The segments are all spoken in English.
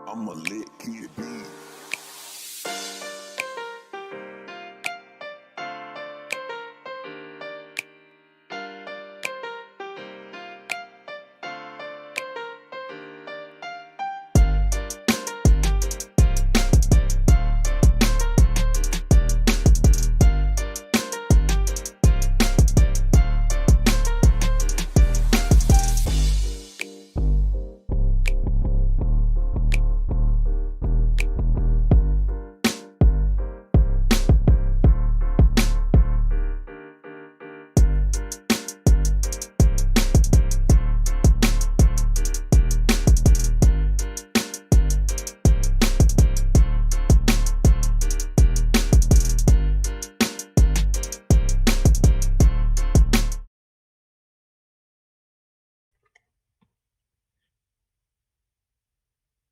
I'm a lit kid, B.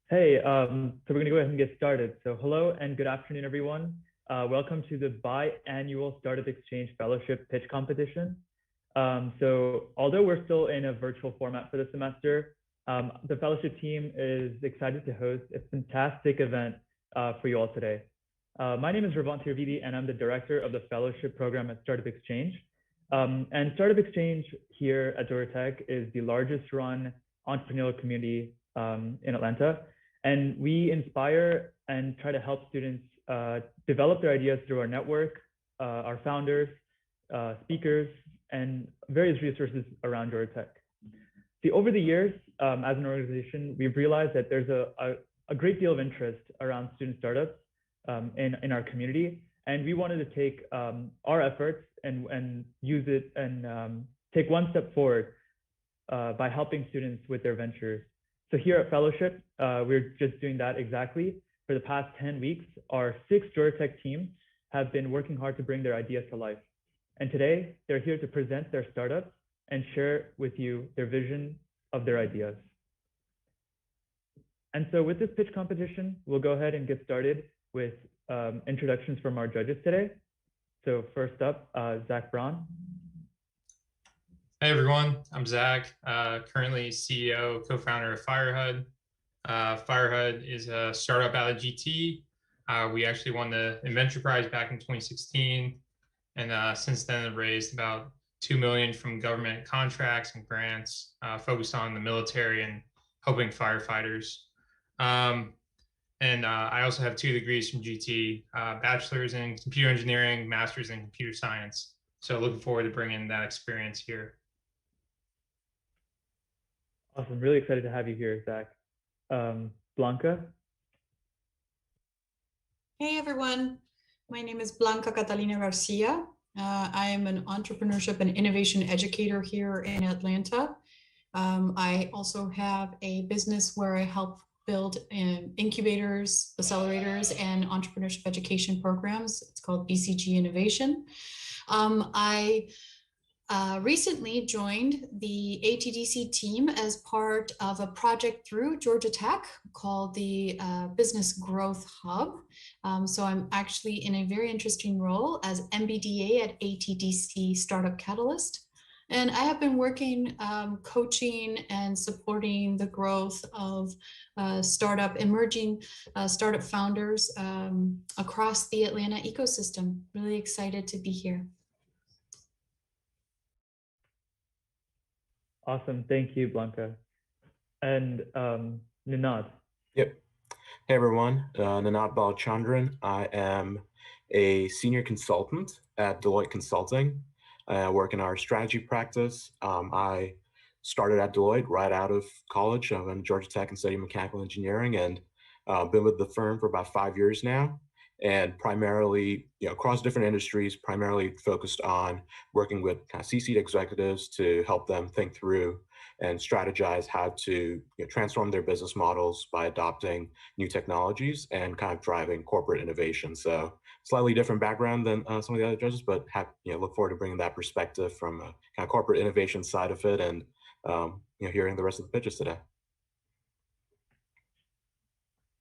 Hey, so we're going to go ahead and get started. So hello and good afternoon, everyone. Welcome to the biannual Startup Exchange Fellowship Pitch Competition. So although we're still in a virtual format for the semester, the fellowship team is excited to host a fantastic event for you all today. My name is Ravant Tirvidi, and I'm the director of the fellowship program at Startup Exchange. And Startup Exchange here at Georgia Tech is the largest run entrepreneurial community in Atlanta. And we inspire and try to help students develop their ideas through our network, our founders, speakers, and various resources around Georgia Tech. See, over the years, as an organization, we've realized that there's a great deal of interest around student startups in our community. And we wanted to take our efforts and use it and take one step forward by helping students with their ventures. So here at Fellowship, we're just doing that exactly. For the past 10 weeks, our 6 Georgia Tech teams have been working hard to bring their ideas to life. And today, they're here to present their startups and share with you their vision of their ideas. And so with this pitch competition, we'll go ahead and get started with introductions from our judges today. So first up, Zach Braun. Hey everyone, I'm Zach, currently CEO, co-founder of FireHUD. FireHUD is a startup out of GT. We actually won the Inventure Prize back in 2016. And since then have raised about $2 million from government contracts and grants focused on the military and helping firefighters. I also have 2 degrees from GT, bachelor's in computer engineering, master's in computer science. So looking forward to bringing that experience here. Awesome, really excited to have you here, Zach. Blanca? Hey everyone, my name is Blanca Catalina Garcia. I am an entrepreneurship and innovation educator here in Atlanta. I also have a business where I help build incubators, accelerators, and entrepreneurship education programs. It's called BCG Innovation. I recently joined the ATDC team as part of a project through Georgia Tech called the Business Growth Hub. So I'm actually in a very interesting role as MBDA at ATDC Startup Catalyst. And I have been working, coaching and supporting the growth of emerging startup founders across the Atlanta ecosystem. Really excited to be here. Awesome, thank you, Blanca. And Ninad. Yep. Hey everyone, Ninad Balachandran. I am a senior consultant at Deloitte Consulting. I work in our strategy practice. I started at Deloitte right out of college. I went to Georgia Tech and studied mechanical engineering, and been with the firm for about 5 years now. And primarily, across different industries, primarily focused on working with kind of C-suite executives to help them think through and strategize how to transform their business models by adopting new technologies and kind of driving corporate innovation. So slightly different background than some of the other judges, but look forward to bringing that perspective from a kind of corporate innovation side of it, and hearing the rest of the pitches today.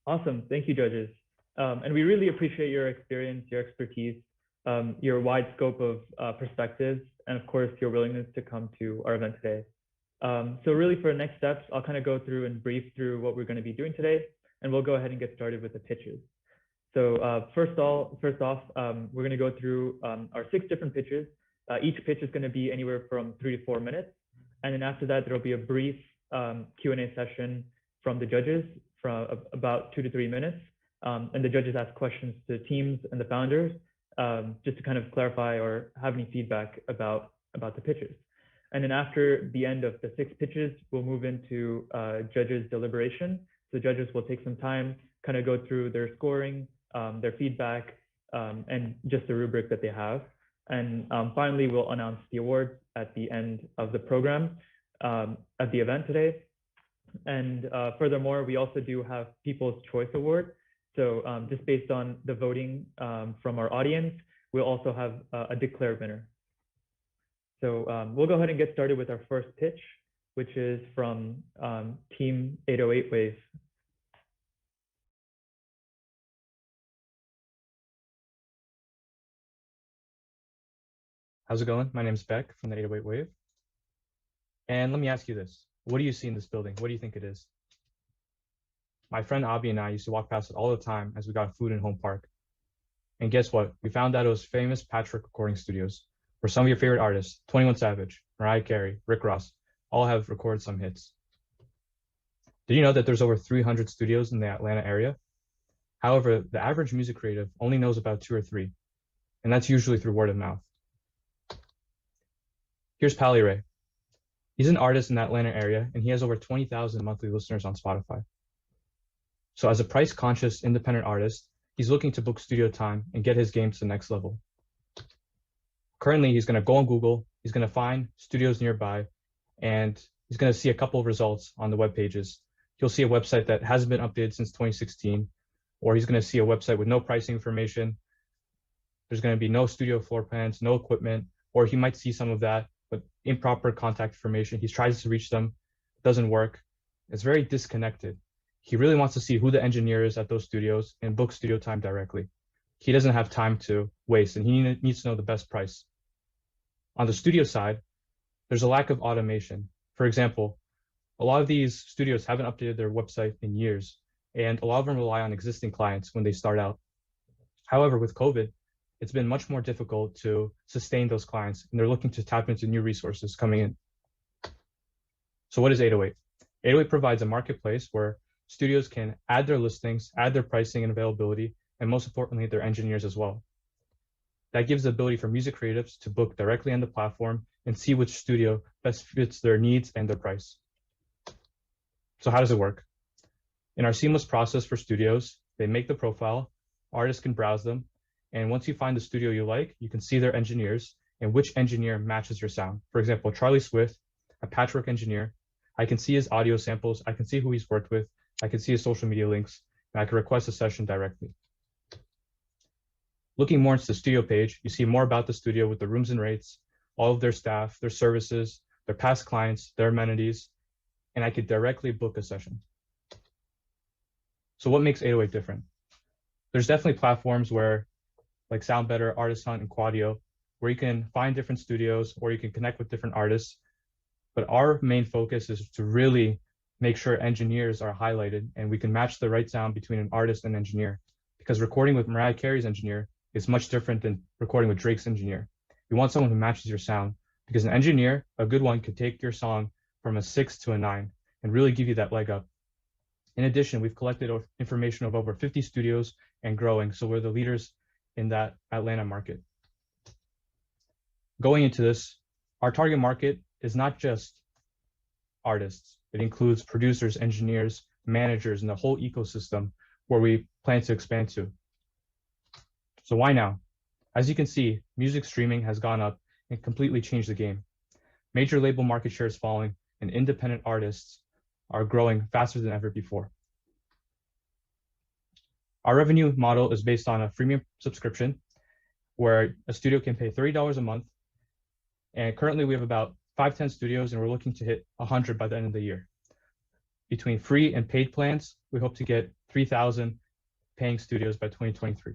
Awesome, thank you, judges. And we really appreciate your experience, your expertise. your wide scope of perspectives, and of course, your willingness to come to our event today. So really for next steps, I'll kind of go through and brief through what we're going to be doing today, and we'll go ahead and get started with the pitches. So first off, we're going to go through our 6 different pitches. Each pitch is going to be anywhere from 3 to 4 minutes. And then after that, there'll be a brief Q&A session from the judges for about 2 to 3 minutes. And the judges ask questions to the teams and the founders just to kind of clarify or have any feedback about the pitches. And then after the end of the 6 pitches, we'll move into judges' deliberation. So judges will take some time, kind of go through their scoring, their feedback, and just the rubric that they have. And finally, we'll announce the awards at the end of the program at the event today. And furthermore, we also do have People's Choice Award. So just based on the voting from our audience, we'll also have a declared winner. So we'll go ahead and get started with our first pitch, which is from Team 808 Wave. How's it going? My name is Beck from the 808 Wave. And let me ask you this. What do you see in this building? What do you think it is? My friend Abhi and I used to walk past it all the time as we got food in Home Park. And guess what? We found out it was famous Patchwork Recording Studios, where some of your favorite artists, 21 Savage, Mariah Carey, Rick Ross, all have recorded some hits. Did you know that there's over 300 studios in the Atlanta area? However, the average music creative only knows about 2 or 3, and that's usually through word of mouth. Here's Pally Ray. He's an artist in the Atlanta area, and he has over 20,000 monthly listeners on Spotify. So as a price-conscious independent artist, he's looking to book studio time and get his game to the next level. Currently, he's going to go on Google, he's going to find studios nearby, and he's going to see a couple of results on the web pages. He'll see a website that hasn't been updated since 2016, or he's going to see a website with no pricing information. There's going to be no studio floor plans, no equipment, or he might see some of that, but improper contact information. He tries to reach them, doesn't work. It's very disconnected. He really wants to see who the engineer is at those studios and book studio time directly. He doesn't have time to waste, and he needs to know the best price. On the studio side, there's a lack of automation. For example, a lot of these studios haven't updated their website in years, and a lot of them rely on existing clients when they start out. However, with COVID, it's been much more difficult to sustain those clients, and they're looking to tap into new resources coming in. So what is 808? 808 provides a marketplace where studios can add their listings, add their pricing and availability, and most importantly, their engineers as well. That gives the ability for music creatives to book directly on the platform and see which studio best fits their needs and their price. So how does it work? In our seamless process for studios, they make the profile, artists can browse them, and once you find the studio you like, you can see their engineers and which engineer matches your sound. For example, Charlie Swift, a Patchwork engineer, I can see his audio samples, I can see who he's worked with, I can see his social media links, and I can request a session directly. Looking more into the studio page, you see more about the studio with the rooms and rates, all of their staff, their services, their past clients, their amenities, and I could directly book a session. So what makes 808 different? There's definitely platforms where, like SoundBetter, Artist Hunt, and Quadio, where you can find different studios or you can connect with different artists. But our main focus is to really make sure engineers are highlighted and we can match the right sound between an artist and engineer. Because recording with Mariah Carey's engineer is much different than recording with Drake's engineer. You want someone who matches your sound, because an engineer, a good one, could take your song from a 6 to a 9 and really give you that leg up. In addition, we've collected information of over 50 studios and growing, so we're the leaders in that Atlanta market. Going into this, our target market is not just artists. It includes producers, engineers, managers, and the whole ecosystem where we plan to expand to. So why now? As you can see, music streaming has gone up and completely changed the game. Major label market share is falling, and independent artists are growing faster than ever before. Our revenue model is based on a freemium subscription where a studio can pay $30 a month. And currently we have about 5-10 studios, and we're looking to hit 100 by the end of the year. Between free and paid plans, we hope to get 3,000 paying studios by 2023.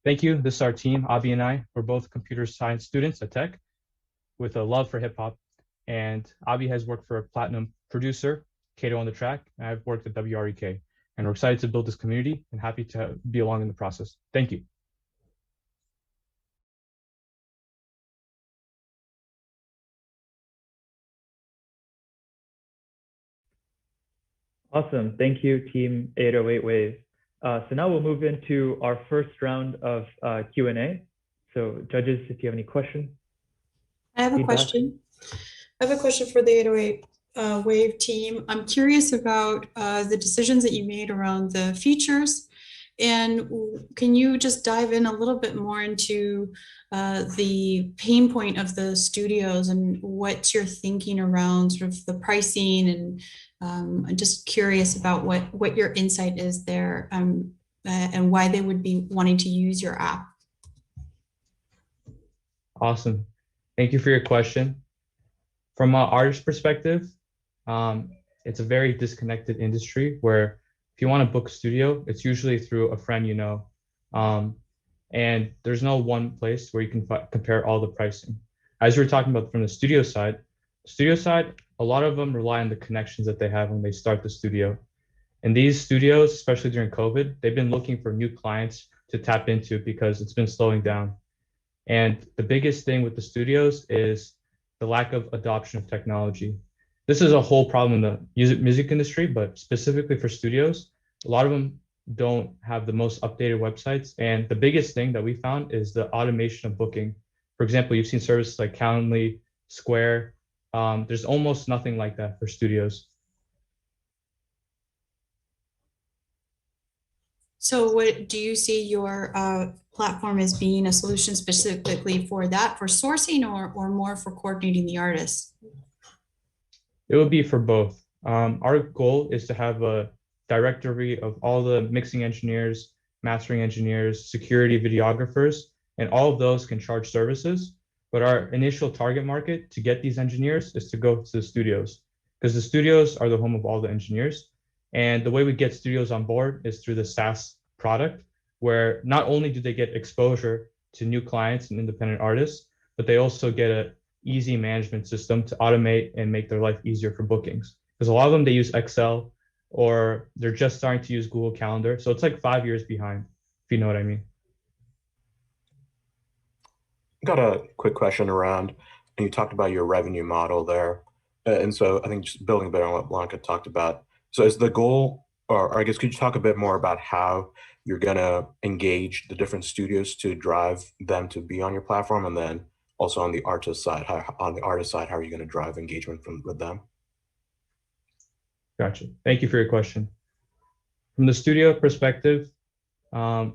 Thank you. This is our team, Avi and I. We're both computer science students at Tech with a love for hip hop. And Avi has worked for a platinum producer, Kato on the Track, and I've worked at WREK. And we're excited to build this community and happy to be along in the process. Thank you. Awesome. Thank you, Team 808 Wave. So now we'll move into our first round of Q&A. So judges, if you have any questions. I have a question. I have a question for the 808 Wave team. I'm curious about the decisions that you made around the features. And can you just dive in a little bit more into the pain point of the studios and what you're thinking around sort of the pricing? And I'm just curious about what your insight is there and why they would be wanting to use your app. Awesome. Thank you for your question. From an artist perspective, it's a very disconnected industry where if you want to book a studio, it's usually through a friend you know. And there's no one place where you can compare all the pricing. As we were talking about from the studio side, a lot of them rely on the connections that they have when they start the studio. And these studios, especially during COVID, they've been looking for new clients to tap into because it's been slowing down. And the biggest thing with the studios is the lack of adoption of technology. This is a whole problem in the music industry, but specifically for studios, a lot of them don't have the most updated websites. And the biggest thing that we found is the automation of booking. For example, you've seen services like Calendly, Square. There's almost nothing like that for studios. So what do you see your platform as being a solution specifically for that, for sourcing or more for coordinating the artists? It would be for both. Our goal is to have a directory of all the mixing engineers, mastering engineers, security videographers, and all of those can charge services. But our initial target market to get these engineers is to go to the studios because the studios are the home of all the engineers. And the way we get studios on board is through the SaaS product, where not only do they get exposure to new clients and independent artists, but they also get an easy management system to automate and make their life easier for bookings. Because a lot of them, they use Excel or they're just starting to use Google Calendar. So it's like 5 years behind, if you know what I mean. Got a quick question around, and you talked about your revenue model there. And so I think just building a bit on what Blanca talked about. So is the goal, or I guess, could you talk a bit more about how you're going to engage the different studios to drive them to be on your platform? And then also on the artist side, how are you going to drive engagement with them? Gotcha. Thank you for your question. From the studio perspective,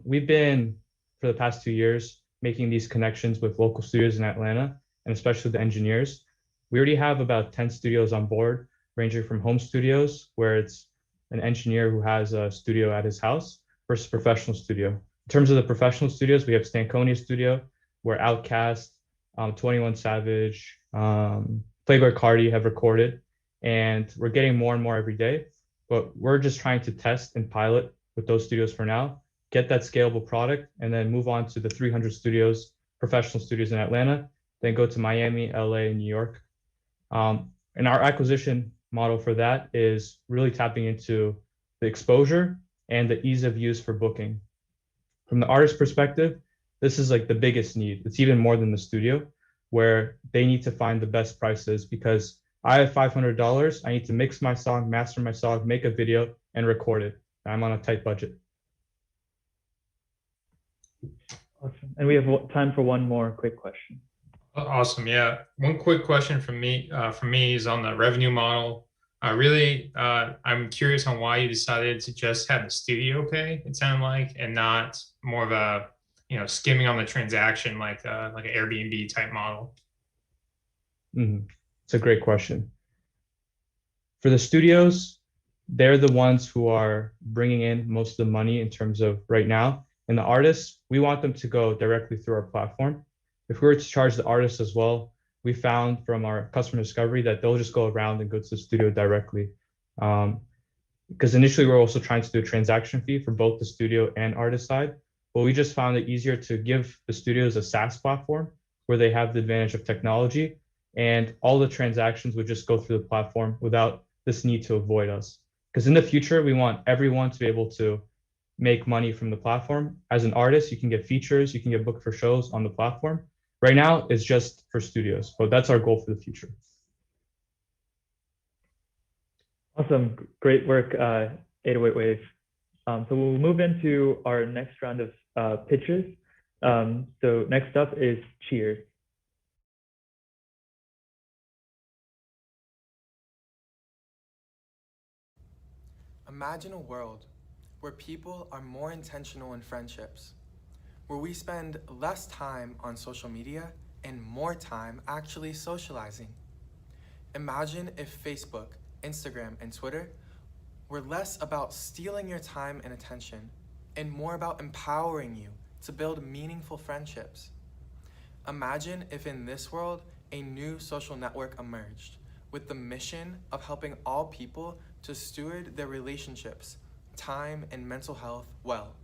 we've been, for the past 2 years, making these connections with local studios in Atlanta, and especially the engineers. We already have about 10 studios on board, ranging from home studios, where it's an engineer who has a studio at his house, versus professional studio. In terms of the professional studios, we have Stankonia Studio, where Outkast, 21 Savage, Playboi Carti have recorded, and we're getting more and more every day. But we're just trying to test and pilot with those studios for now, get that scalable product, and then move on to the 300 studios, professional studios in Atlanta, then go to Miami, LA, and New York. And our acquisition model for that is really tapping into the exposure and the ease of use for booking. From the artist perspective, this is like the biggest need. It's even more than the studio, where they need to find the best prices because I have $500. I need to mix my song, master my song, make a video, and record it. I'm on a tight budget. Awesome. And we have time for one more quick question. Awesome. Yeah. One quick question from me is on the revenue model. I'm curious on why you decided to just have the studio pay, it sounded like, and not more of a, skimming on the transaction like an Airbnb type model. It's a great question. For the studios, they're the ones who are bringing in most of the money in terms of right now. And the artists, we want them to go directly through our platform. If we were to charge the artists as well, we found from our customer discovery that they'll just go around and go to the studio directly. Because initially we're also trying to do a transaction fee for both the studio and artist side. but we just found it easier to give the studios a SaaS platform where they have the advantage of technology, and all the transactions would just go through the platform without this need to avoid us. Because in the future, we want everyone to be able to make money from the platform. As an artist, you can get features, you can get booked for shows on the platform. Right now, it's just for studios, but that's our goal for the future. Awesome, great work, 808 Wave. So we'll move into our next round of pitches. So next up is Cheers. Imagine a world where people are more intentional in friendships, where we spend less time on social media and more time actually socializing. Imagine if Facebook, Instagram, and Twitter were less about stealing your time and attention and more about empowering you to build meaningful friendships. Imagine if in this world a new social network emerged with the mission of helping all people to steward their relationships, time, and mental health well.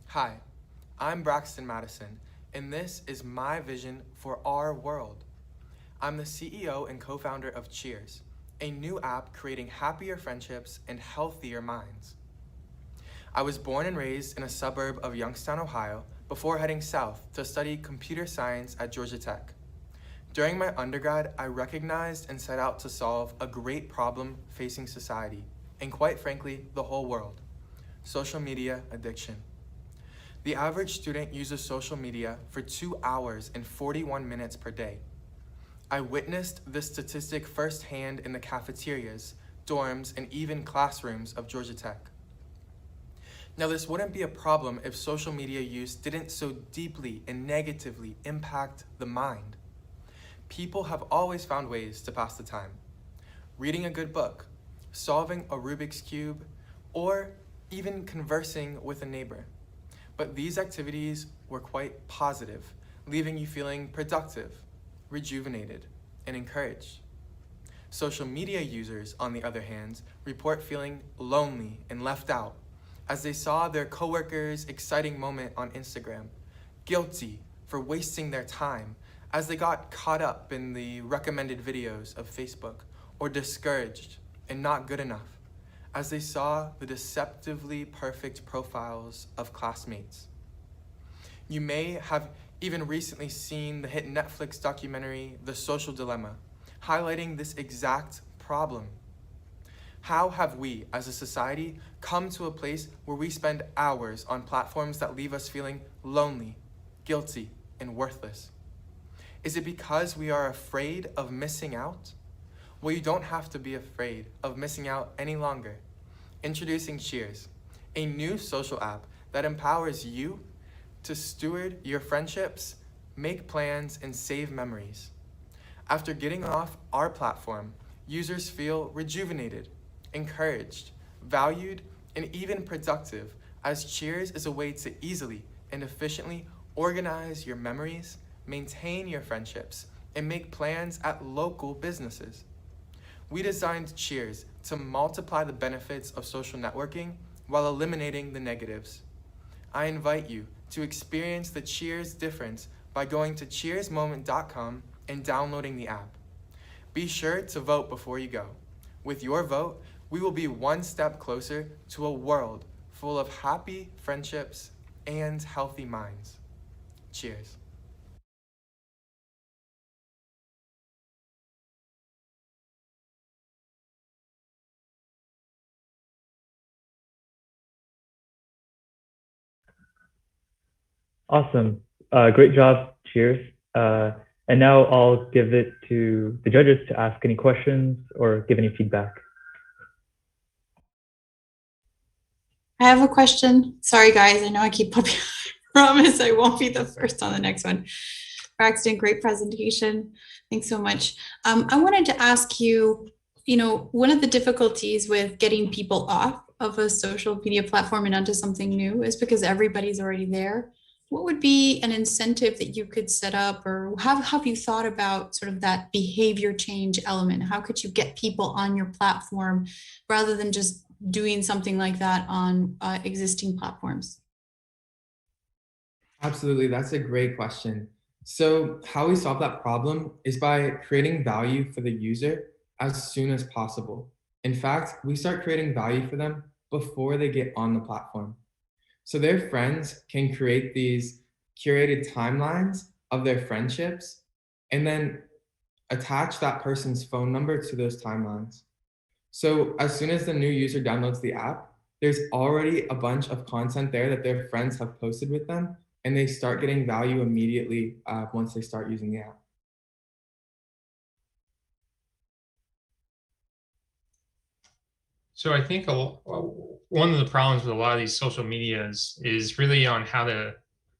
Hi, I'm Braxton Madison, and this is my vision for our world. I'm the CEO and co-founder of Cheers, a new app creating happier friendships and healthier minds. I was born and raised in a suburb of Youngstown, Ohio, before heading south to study computer science at Georgia Tech. During my undergrad, I recognized and set out to solve a great problem facing society, and quite frankly, the whole world: social media addiction. The average student uses social media for 2 hours and 41 minutes per day. I witnessed this statistic firsthand in the cafeterias, dorms, and even classrooms of Georgia Tech. Now, this wouldn't be a problem if social media use didn't so deeply and negatively impact the mind. People have always found ways to pass the time. Reading a good book, solving a Rubik's Cube, or even conversing with a neighbor. But these activities were quite positive, leaving you feeling productive, rejuvenated, and encouraged. Social media users, on the other hand, report feeling lonely and left out as they saw their coworkers' exciting moment on Instagram, guilty for wasting their time as they got caught up in the recommended videos of Facebook, or discouraged and not good enough as they saw the deceptively perfect profiles of classmates. You may have even recently seen the hit Netflix documentary, The Social Dilemma, highlighting this exact problem. How have we, as a society, come to a place where we spend hours on platforms that leave us feeling lonely, guilty, and worthless? Is it because we are afraid of missing out? Well, you don't have to be afraid of missing out any longer. Introducing Cheers, a new social app that empowers you to steward your friendships, make plans, and save memories. After getting off our platform, users feel rejuvenated, encouraged, valued, and even productive, as Cheers is a way to easily and efficiently organize your memories, maintain your friendships, and make plans at local businesses. We designed Cheers to multiply the benefits of social networking while eliminating the negatives. I invite you to experience the Cheers difference by going to cheersmoment.com and downloading the app. Be sure to vote before you go. With your vote, we will be one step closer to a world full of happy friendships and healthy minds. Cheers. Awesome. Great job. Cheers. And now I'll give it to the judges to ask any questions or give any feedback. I have a question. Sorry, guys. I know I keep up. Promise I won't be the first on the next one. Braxton, great presentation. Thanks so much. I wanted to ask you, one of the difficulties with getting people off of a social media platform and onto something new is because everybody's already there. What would be an incentive that you could set up, or have you thought about sort of that behavior change element? How could you get people on your platform rather than just doing something like that on existing platforms? Absolutely, that's a great question. So how we solve that problem is by creating value for the user as soon as possible. In fact, we start creating value for them before they get on the platform. So their friends can create these curated timelines of their friendships and then attach that person's phone number to those timelines. So as soon as the new user downloads the app, there's already a bunch of content there that their friends have posted with them, and they start getting value immediately once they start using the app. So I think one of the problems with a lot of these social medias is really on how to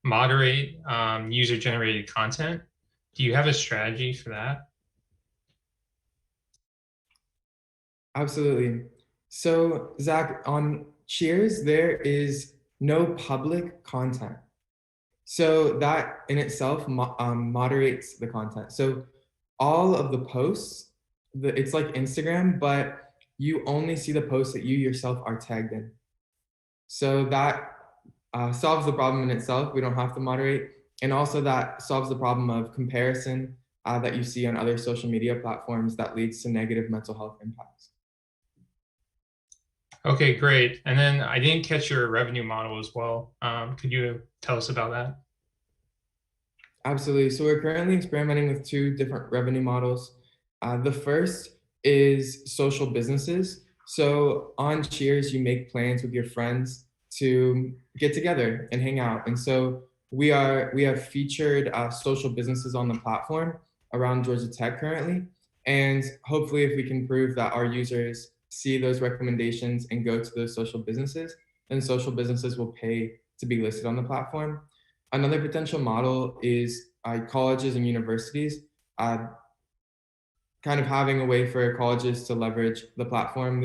moderate user-generated content. Do you have a strategy for that? Absolutely. So Zach, on Cheers, there is no public content. So that in itself moderates the content. So all of the posts, it's like Instagram, but you only see the posts that you yourself are tagged in. So that solves the problem in itself. We don't have to moderate. And also that solves the problem of comparison that you see on other social media platforms that leads to negative mental health impacts. Okay, great. And then I didn't catch your revenue model as well. Could you tell us about that? Absolutely. So we're currently experimenting with two different revenue models. The first is social businesses. So on Cheers, you make plans with your friends to get together and hang out. And so we have featured social businesses on the platform around Georgia Tech currently. And hopefully if we can prove that our users see those recommendations and go to those social businesses, then social businesses will pay to be listed on the platform. Another potential model is colleges and universities kind of having a way for colleges to leverage the platform.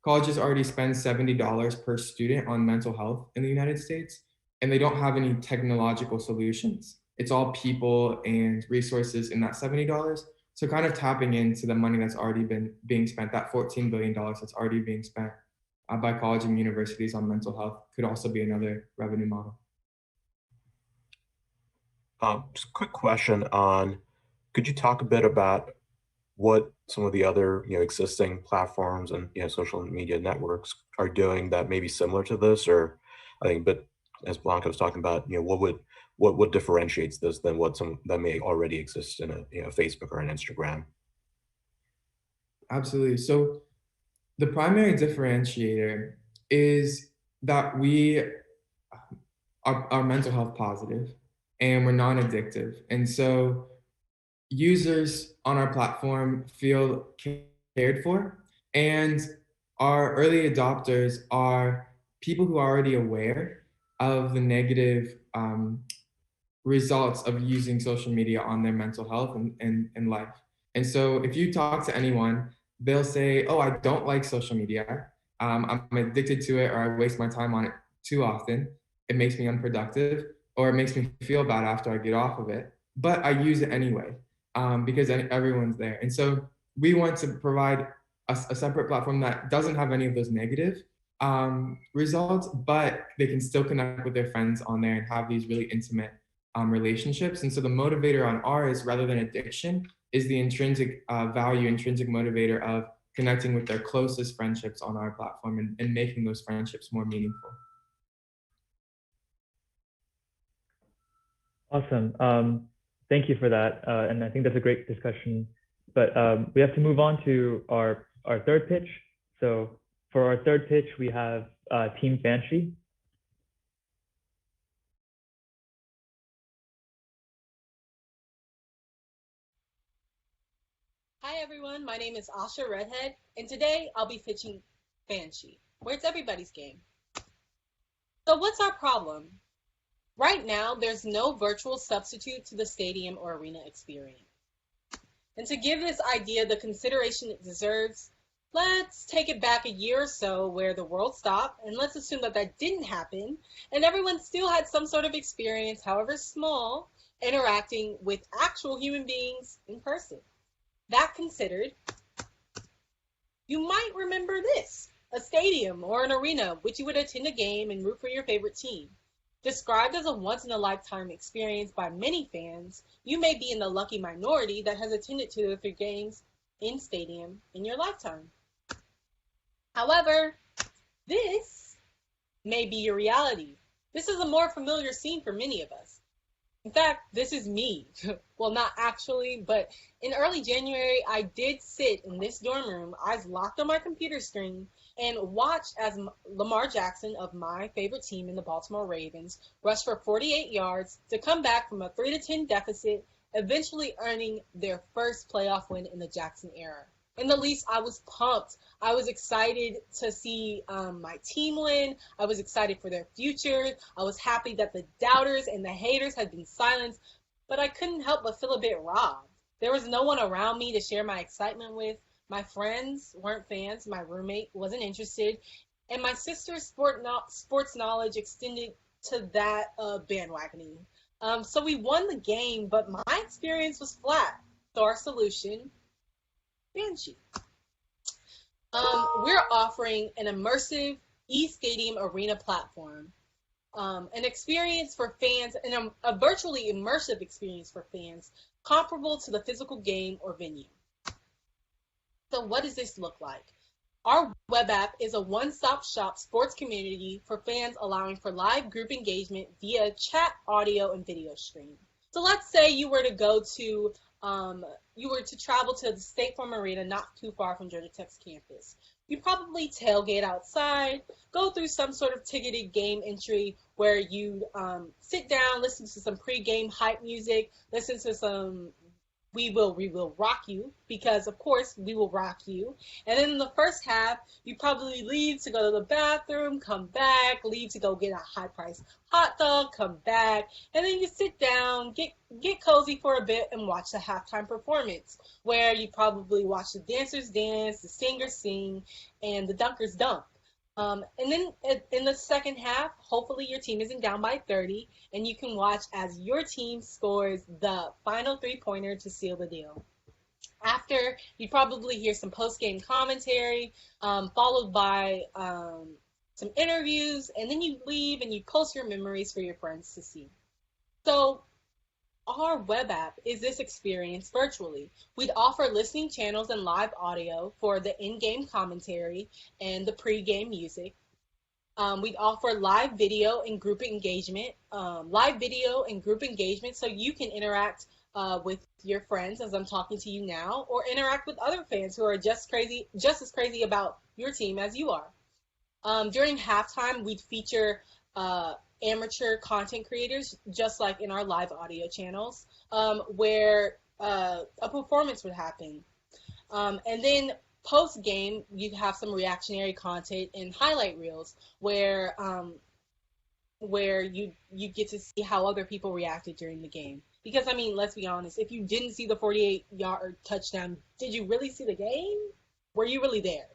Colleges already spend $70 per student on mental health in the United States, and they don't have any technological solutions. It's all people and resources in that $70. So kind of tapping into the money that's already been being spent, that $14 billion that's already being spent by colleges and universities on mental health could also be another revenue model. Just a quick question on, could you talk a bit about what some of the other existing platforms and social media networks are doing that may be similar to this? Or I think, but as Blanca was talking about, what differentiates this than what some that may already exist in a Facebook or an Instagram? Absolutely. So the primary differentiator is that we are mental health positive and we're non-addictive. And so users on our platform feel cared for, and our early adopters are people who are already aware of the negative results of using social media on their mental health and life. And so if you talk to anyone, they'll say, oh, I don't like social media. I'm addicted to it, or I waste my time on it too often. It makes me unproductive, or it makes me feel bad after I get off of it. But I use it anyway because everyone's there. And so we want to provide a separate platform that doesn't have any of those negative results, but they can still connect with their friends on there and have these really intimate relationships. And so the motivator on ours, rather than addiction, is the intrinsic value, intrinsic motivator of connecting with their closest friendships on our platform and making those friendships more meaningful. Awesome. Thank you for that. And I think that's a great discussion. But we have to move on to our third pitch. So for our third pitch, we have Team Banshee. Hi everyone, my name is Asha Redhead, and today I'll be pitching Banshee, where it's everybody's game. So what's our problem? Right now, there's no virtual substitute to the stadium or arena experience. And to give this idea the consideration it deserves, let's take it back a year or so where the world stopped, and let's assume that that didn't happen, and everyone still had some sort of experience, however small, interacting with actual human beings in person. That considered, you might remember this, a stadium or an arena which you would attend a game and root for your favorite team. Described as a once-in-a-lifetime experience by many fans, you may be in the lucky minority that has attended 2 or 3 games in stadium in your lifetime. However, this may be your reality. This is a more familiar scene for many of us. In fact, this is me. Well, not actually, but in early January, I did sit in this dorm room, eyes locked on my computer screen, and watch as Lamar Jackson of my favorite team in the Baltimore Ravens rushed for 48 yards to come back from a 3-10 deficit, eventually earning their first playoff win in the Jackson era. In the least, I was pumped. I was excited to see my team win. I was excited for their future. I was happy that the doubters and the haters had been silenced, but I couldn't help but feel a bit robbed. There was no one around me to share my excitement with. My friends weren't fans. My roommate wasn't interested. And my sister's sports knowledge extended to that bandwagoning. So we won the game, but my experience was flat. So our solution, Banshee. We're offering an immersive e-stadium arena platform, an experience for fans, and a virtually immersive experience for fans comparable to the physical game or venue. So what does this look like? Our web app is a one-stop shop sports community for fans, allowing for live group engagement via chat, audio, and video stream. So let's say you were to go to travel to the State Farm Arena not too far from Georgia Tech's campus. You probably tailgate outside, go through some sort of ticketed game entry where you sit down, listen to some pre-game hype music, listen to some We Will Rock You, because of course we will rock you. And then in the first half, you probably leave to go to the bathroom, come back, leave to go get a high-priced hot dog, come back, and then you sit down, get cozy for a bit, and watch the halftime performance, where you probably watch the dancers dance, the singers sing, and the dunkers dunk. And then in the second half, hopefully your team isn't down by 30, and you can watch as your team scores the final 3-pointer to seal the deal. After, you probably hear some post-game commentary, followed by some interviews, and then you leave and you post your memories for your friends to see. So our web app is this experience virtually. We'd offer listening channels and live audio for the in-game commentary and the pre-game music. We'd offer live video and group engagement, so you can interact with your friends as I'm talking to you now, or interact with other fans who are just as crazy about your team as you are. During halftime, we'd feature amateur content creators, just like in our live audio channels, where a performance would happen. And then post-game, you'd have some reactionary content and highlight reels where you get to see how other people reacted during the game. Because, I mean, let's be honest, if you didn't see the 48-yard touchdown, did you really see the game? Were you really there?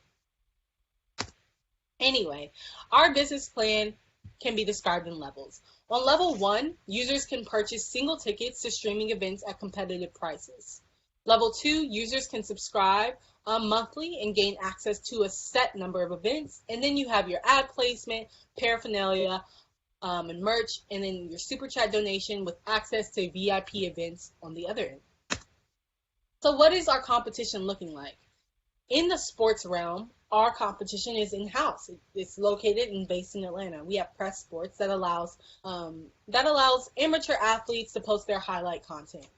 Anyway, our business plan can be described in levels. On level 1, users can purchase single tickets to streaming events at competitive prices. Level 2, users can subscribe monthly and gain access to a set number of events. And then you have your ad placement, paraphernalia, and merch, and then your super chat donation with access to VIP events on the other end. So what is our competition looking like? In the sports realm, our competition is in-house. It's located and based in Atlanta. We have Press Sports that allows amateur athletes to post their highlight content.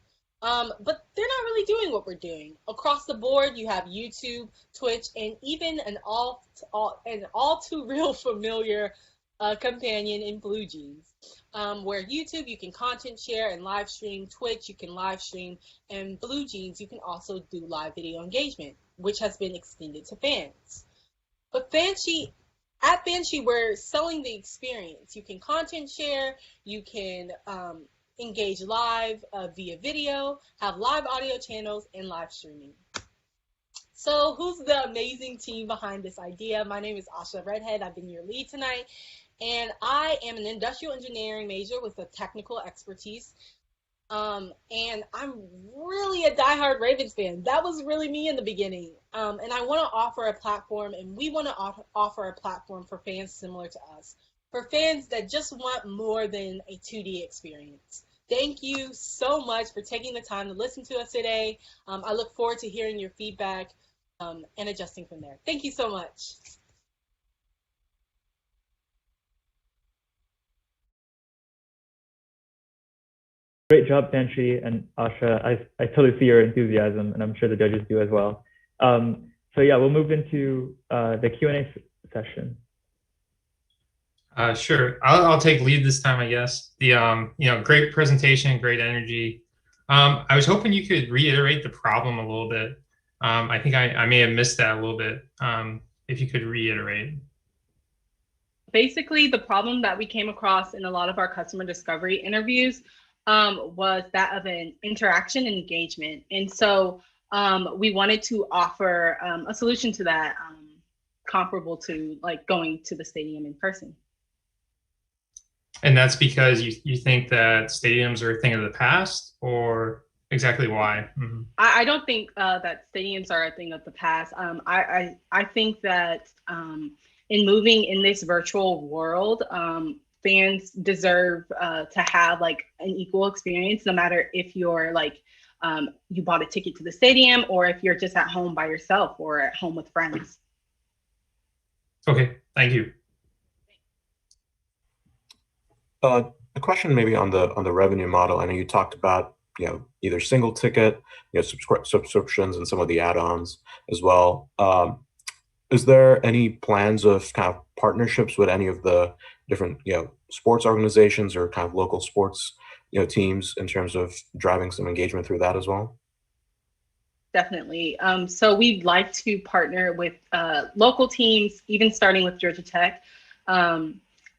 But they're not really doing what we're doing. Across the board, you have YouTube, Twitch, and even an all too real familiar companion in Blue Jeans, where YouTube you can content share and live stream, Twitch you can live stream, and Blue Jeans you can also do live video engagement, which has been extended to fans. But at Banshee, we're selling the experience. You can content share, you can engage live via video, have live audio channels, and live streaming. So who's the amazing team behind this idea? My name is Asha Redhead. I've been your lead tonight. And I am an industrial engineering major with a technical expertise. And I'm really a diehard Ravens fan. That was really me in the beginning. And I want to offer a platform, and we want to offer a platform for fans similar to us, for fans that just want more than a 2D experience. Thank you so much for taking the time to listen to us today. I look forward to hearing your feedback and adjusting from there. Thank you so much. Great job, Fanshi and Asha. I totally see your enthusiasm, and I'm sure the judges do as well. So yeah, we'll move into the Q&A session. Sure. I'll take lead this time, I guess. The great presentation, great energy. I was hoping you could reiterate the problem a little bit. I think I may have missed that a little bit. If you could reiterate. Basically, the problem that we came across in a lot of our customer discovery interviews was that of an interaction and engagement. And so we wanted to offer a solution to that comparable to like going to the stadium in person. And that's because you think that stadiums are a thing of the past, or exactly why? Mm-hmm. I don't think that stadiums are a thing of the past. I think that in moving in this virtual world, fans deserve to have like an equal experience, no matter if you're like you bought a ticket to the stadium or if you're just at home by yourself or at home with friends. Okay, thank you. A question maybe on the revenue model. I know you talked about either single ticket, subscriptions, and some of the add-ons as well. Is there any plans of kind of partnerships with any of the different sports organizations or kind of local sports teams in terms of driving some engagement through that as well? Definitely. So we'd like to partner with local teams, even starting with Georgia Tech.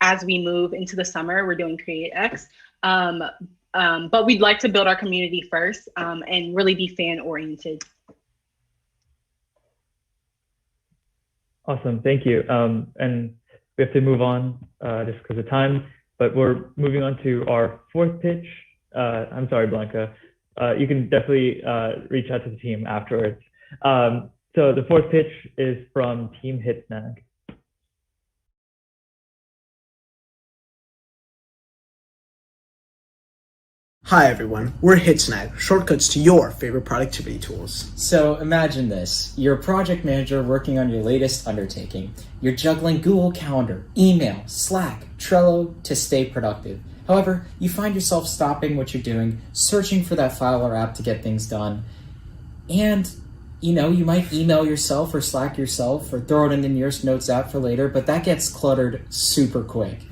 As we move into the summer, we're doing CreateX. But we'd like to build our community first and really be fan oriented. Awesome, thank you. And we have to move on just because of time, but we're moving on to our fourth pitch. I'm sorry, Blanca. You can definitely reach out to the team afterwards. So the fourth pitch is from Team Hitsnag. Hi everyone, we're Hitsnag, shortcuts to your favorite productivity tools. So imagine this, you're a project manager working on your latest undertaking. You're juggling Google Calendar, email, Slack, Trello to stay productive. However, you find yourself stopping what you're doing, searching for that file or app to get things done. And you might email yourself or Slack yourself or throw it in the nearest notes app for later, but that gets cluttered super quick.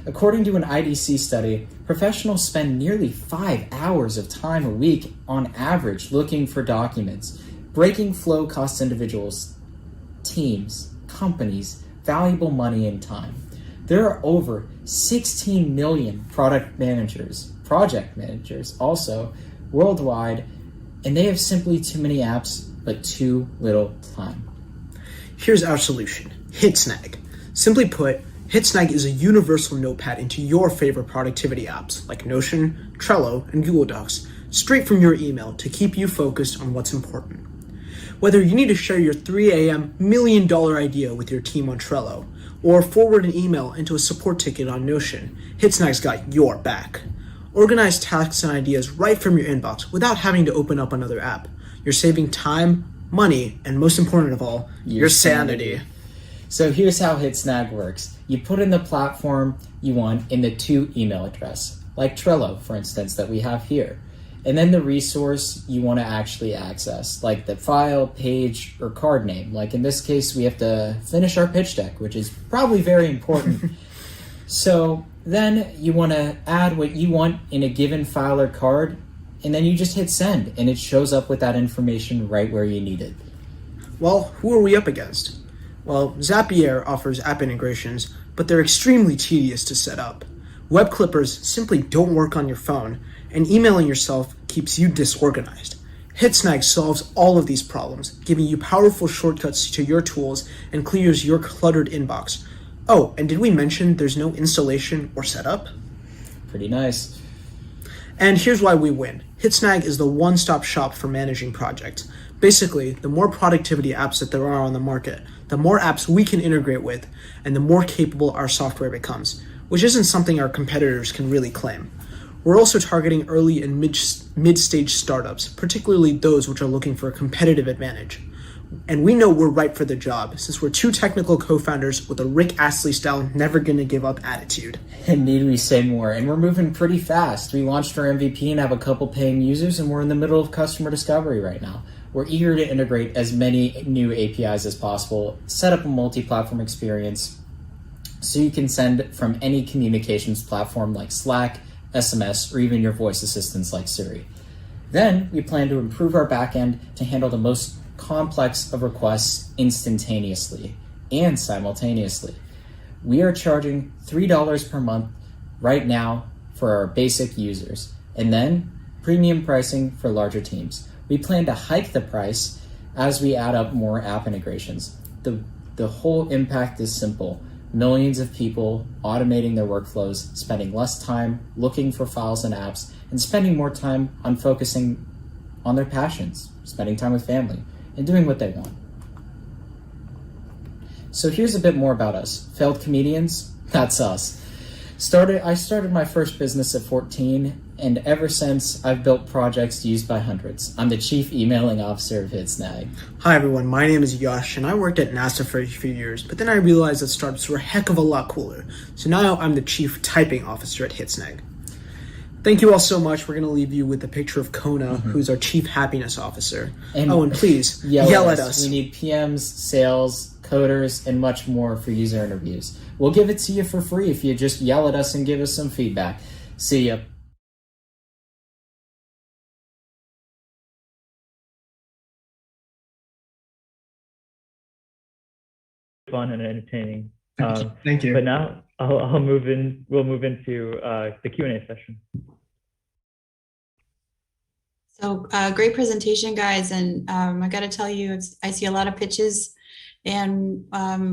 According to an IDC study, professionals spend nearly 5 hours of time a week on average looking for documents. Breaking flow costs individuals, teams, companies valuable money and time. There are over 16 million project managers also worldwide, and they have simply too many apps but too little time. Here's our solution, Hitsnag. Simply put, Hitsnag is a universal notepad into your favorite productivity apps like Notion, Trello, and Google Docs, straight from your email to keep you focused on what's important. Whether you need to share your 3 a.m. $1 million idea with your team on Trello, or forward an email into a support ticket on Notion, Hitsnag's got your back. Organize tasks and ideas right from your inbox without having to open up another app. You're saving time, money, and most important of all, your sanity. So here's how Hitsnag works. You put in the platform you want in the to email address, like Trello, for instance, that we have here. And then the resource you want to actually access, like the file, page, or card name. Like in this case, we have to finish our pitch deck, which is probably very important. So then you want to add what you want in a given file or card, and then you just hit send, and it shows up with that information right where you need it. Well, who are we up against? Well, Zapier offers app integrations, but they're extremely tedious to set up. Web clippers simply don't work on your phone, and emailing yourself keeps you disorganized. Hitsnag solves all of these problems, giving you powerful shortcuts to your tools and clears your cluttered inbox. Oh, and did we mention there's no installation or setup? Pretty nice. And here's why we win. Hitsnag is the one-stop shop for managing projects. Basically, the more productivity apps that there are on the market, the more apps we can integrate with, and the more capable our software becomes, which isn't something our competitors can really claim. We're also targeting early and mid-stage startups, particularly those which are looking for a competitive advantage. And we know we're right for the job, since we're two technical co-founders with a Rick Astley-style never-gonna-give-up attitude. And need we say more? And we're moving pretty fast. We launched our MVP and have a couple paying users, and we're in the middle of customer discovery right now. We're eager to integrate as many new APIs as possible, set up a multi-platform experience so you can send from any communications platform like Slack, SMS, or even your voice assistants like Siri. Then we plan to improve our backend to handle the most complex of requests instantaneously and simultaneously. We are charging $3 per month right now for our basic users, and then premium pricing for larger teams. We plan to hike the price as we add up more app integrations. The whole impact is simple. Millions of people automating their workflows, spending less time looking for files and apps, and spending more time on focusing on their passions, spending time with family, and doing what they want. So here's a bit more about us. Failed comedians? That's us. I started my first business at 14, and ever since, I've built projects used by hundreds. I'm the chief emailing officer of HitSnag. Hi everyone, my name is Yash, and I worked at NASA for a few years, but then I realized that startups were a heck of a lot cooler. So now I'm the chief typing officer at HitSnag. Thank you all so much. We're going to leave you with a picture of Kona, who's our chief happiness officer. And please, yell at us. We need PMs, sales, coders, and much more for user interviews. We'll give it to you for free if you just yell at us and give us some feedback. See ya. Fun and entertaining. Thank you. But now we'll move into the Q&A session. So great presentation, guys. And I got to tell you, I see a lot of pitches, and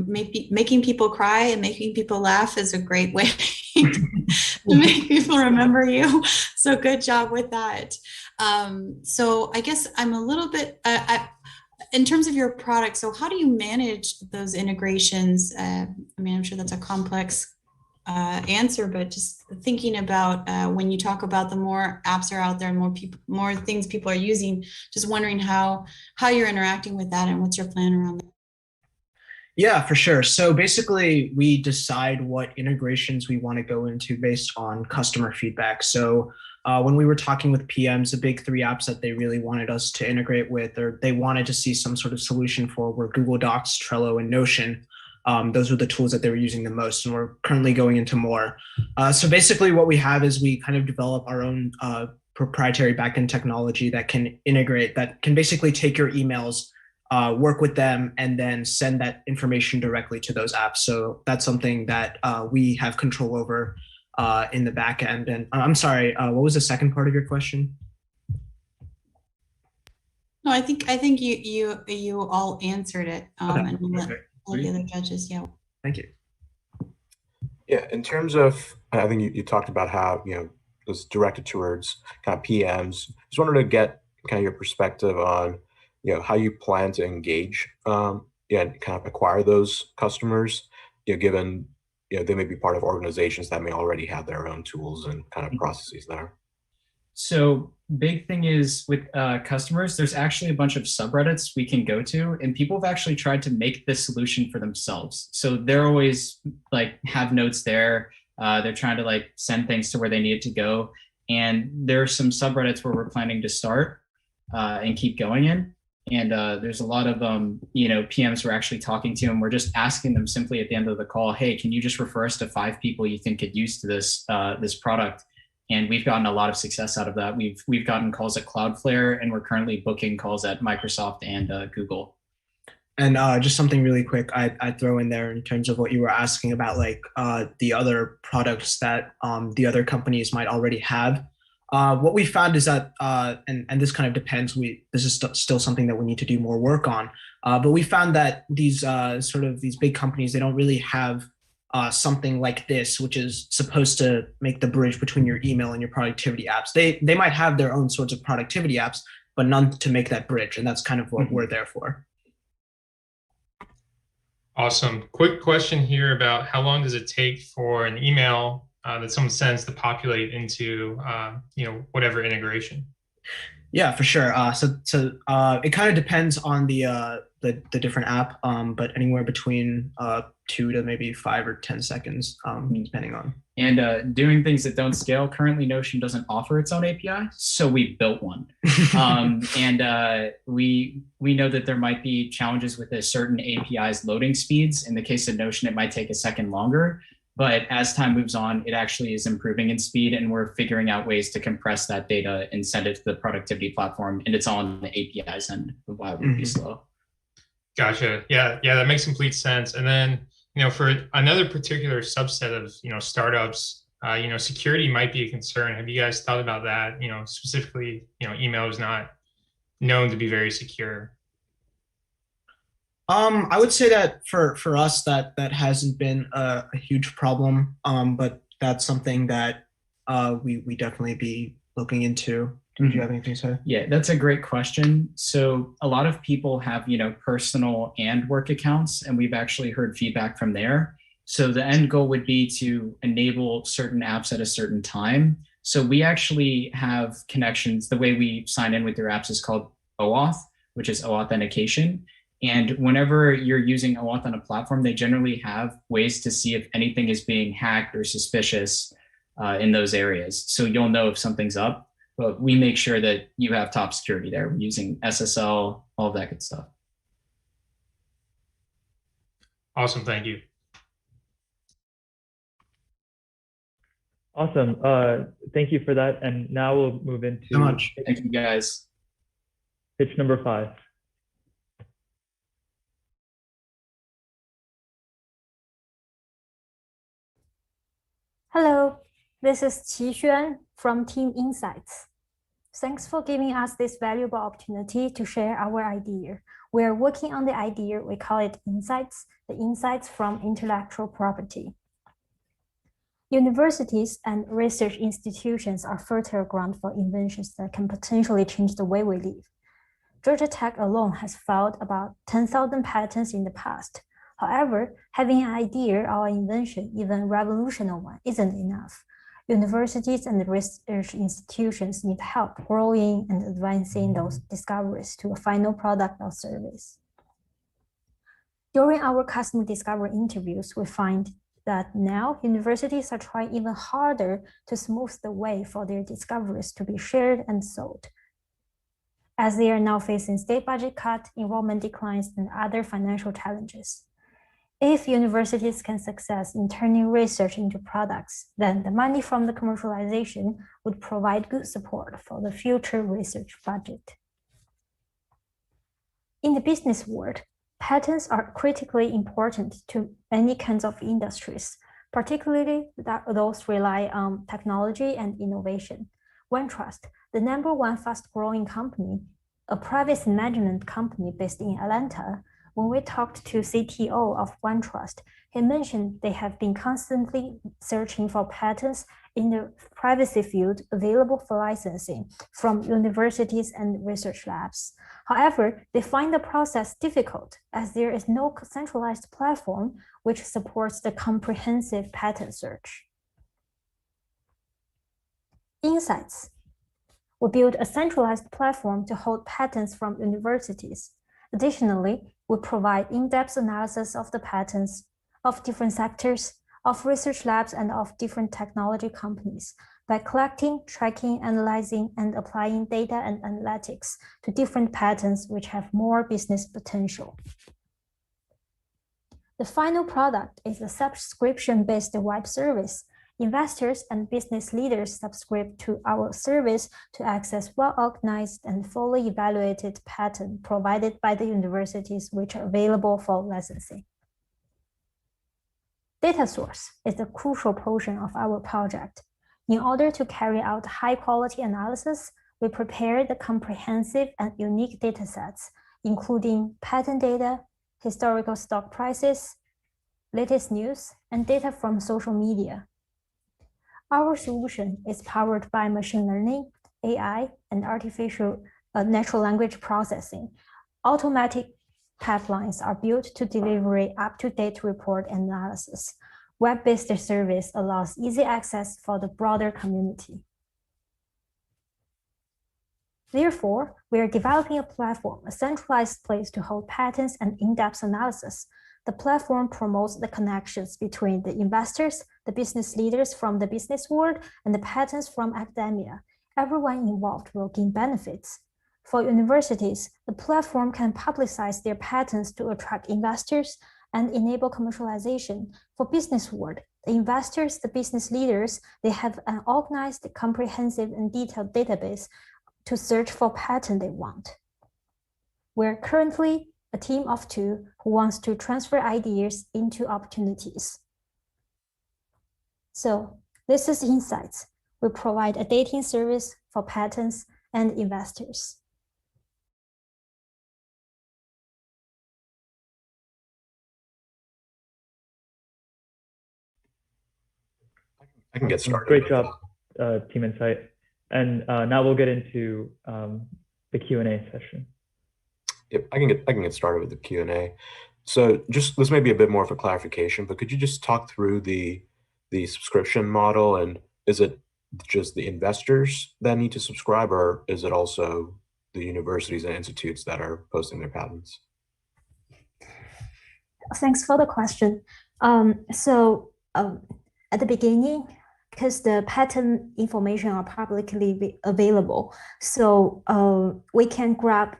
making people cry and making people laugh is a great way to make people remember you. So good job with that. So I guess I'm a little bit, in terms of your product, so how do you manage those integrations? I mean, I'm sure that's a complex answer, but just thinking about when you talk about the more apps are out there and more things people are using, just wondering how you're interacting with that and what's your plan around that? Yeah, for sure. So basically, we decide what integrations we want to go into based on customer feedback. So when we were talking with PMs, the big three apps that they really wanted us to integrate with, or they wanted to see some sort of solution for, were Google Docs, Trello, and Notion. Those were the tools that they were using the most, and we're currently going into more. So basically what we have is we kind of develop our own proprietary backend technology that can integrate, that can basically take your emails, work with them, and then send that information directly to those apps. So that's something that we have control over in the backend. And I'm sorry, what was the second part of your question? No, I think you all answered it. Okay. And we'll let all the other judges. Yeah. Thank you. Yeah, in terms of, I think you talked about how, it was directed towards kind of PMs. Just wanted to get kind of your perspective on, how you plan to engage, and kind of acquire those customers, given, they may be part of organizations that may already have their own tools and kind of processes there. So big thing is with customers, there's actually a bunch of subreddits we can go to, and people have actually tried to make this solution for themselves. So they're always have notes there. They're trying to send things to where they need it to go. And there are some subreddits where we're planning to start and keep going in. And there's a lot of, PMs we're actually talking to, and we're just asking them simply at the end of the call, hey, can you just refer us to 5 people you think could use to this product? And we've gotten a lot of success out of that. We've gotten calls at Cloudflare, and we're currently booking calls at Microsoft and Google. And just something really quick I'd throw in there in terms of what you were asking about, the other products that the other companies might already have. What we found is that, and this kind of depends, this is still something that we need to do more work on, but we found that these these big companies, they don't really have something like this, which is supposed to make the bridge between your email and your productivity apps. They might have their own sorts of productivity apps, but none to make that bridge, and that's kind of what we're there for. Awesome. Quick question here about how long does it take for an email that someone sends to populate into whatever integration? Yeah, for sure. It kind of depends on the different app, but anywhere between 2 to maybe 5 or 10 seconds, depending on. And doing things that don't scale, currently Notion doesn't offer its own API, so we built one. We know that there might be challenges with a certain API's loading speeds. In the case of Notion, it might take a second longer. But as time moves on, it actually is improving in speed, and we're figuring out ways to compress that data and send it to the productivity platform. And it's on the API's end of why it would be slow. Gotcha. Yeah, that makes complete sense. And then, for another particular subset of, startups, security might be a concern. Have you guys thought about that? Specifically, email is not known to be very secure. I would say that for us that hasn't been a huge problem, but that's something that we definitely be looking into. Do you have anything to say? Yeah, that's a great question. So a lot of people have, personal and work accounts, and we've actually heard feedback from there. So the end goal would be to enable certain apps at a certain time. So we actually have connections. The way we sign in with your apps is called OAuth, which is authentication. And whenever you're using OAuth on a platform, they generally have ways to see if anything is being hacked or suspicious in those areas. So you'll know if something's up, but we make sure that you have top security there. We're using SSL, all of that good stuff. Awesome, thank you. Awesome, thank you for that. And now we'll move into so much. Thank you guys. Pitch number 5. Hello, this is Qi Xuan from Team Insights. Thanks for giving us this valuable opportunity to share our idea. We are working on the idea, we call it Insights, the insights from intellectual property. Universities and research institutions are fertile ground for inventions that can potentially change the way we live. Georgia Tech alone has filed about 10,000 patents in the past. However, having an idea or an invention, even revolutionary one, isn't enough. Universities and research institutions need help growing and advancing those discoveries to a final product or service. During our customer discovery interviews, we find that now universities are trying even harder to smooth the way for their discoveries to be shared and sold, as they are now facing state budget cut, enrollment declines, and other financial challenges. If universities can succeed in turning research into products, then the money from the commercialization would provide good support for the future research budget. In the business world, patents are critically important to any kinds of industries, particularly those rely on technology and innovation. OneTrust, the #1 fast-growing company, a private management company based in Atlanta, when we talked to CTO of OneTrust, he mentioned they have been constantly searching for patents in the privacy field available for licensing from universities and research labs. However, they find the process difficult as there is no centralized platform which supports the comprehensive patent search. Insights. We build a centralized platform to hold patents from universities. Additionally, we provide in-depth analysis of the patents of different sectors, of research labs, and of different technology companies by collecting, tracking, analyzing, and applying data and analytics to different patents which have more business potential. The final product is a subscription-based web service. Investors and business leaders subscribe to our service to access well-organized and fully evaluated patents provided by the universities which are available for licensing. Data source is a crucial portion of our project. In order to carry out high-quality analysis, we prepare the comprehensive and unique data sets, including patent data, historical stock prices, latest news, and data from social media. Our solution is powered by machine learning, AI, and artificial natural language processing, automatic pipelines are built to deliver up-to-date report analysis. Web-based service allows easy access for the broader community. Therefore, we are developing a platform, a centralized place to hold patents and in-depth analysis. The platform promotes the connections between the investors, the business leaders from the business world, and the patents from academia. Everyone involved will gain benefits. For universities, the platform can publicize their patents to attract investors and enable commercialization. For business world, the investors, the business leaders, they have an organized, comprehensive, and detailed database to search for patent they want. We're currently a team of 2 who wants to transfer ideas into opportunities. So this is Insights. We provide a dating service for patents and investors. I can get started. Great job, Team Insight. And now we'll get into the Q&A session. Yep, I can get started with the Q&A. So just this may be a bit more of a clarification, but could you just talk through the subscription model, and is it just the investors that need to subscribe, or is it also the universities and institutes that are posting their patents? Thanks for the question. At the beginning, because the patent information are publicly available, so we can grab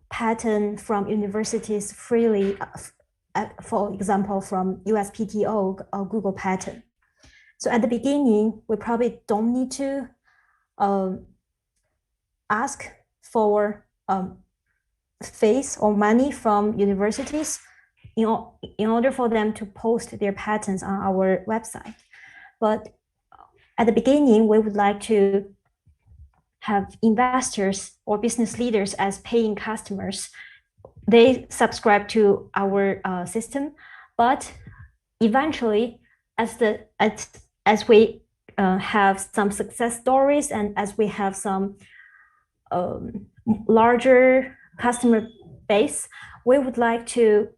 patent from universities freely, for example, from USPTO or Google Patent. So at the beginning, we probably don't need to ask for fees or money from universities in order for them to post their patents on our website. But at the beginning, we would like to have investors or business leaders as paying customers. They subscribe to our system, but eventually, as we have some success stories and as we have some larger customer base, we would like to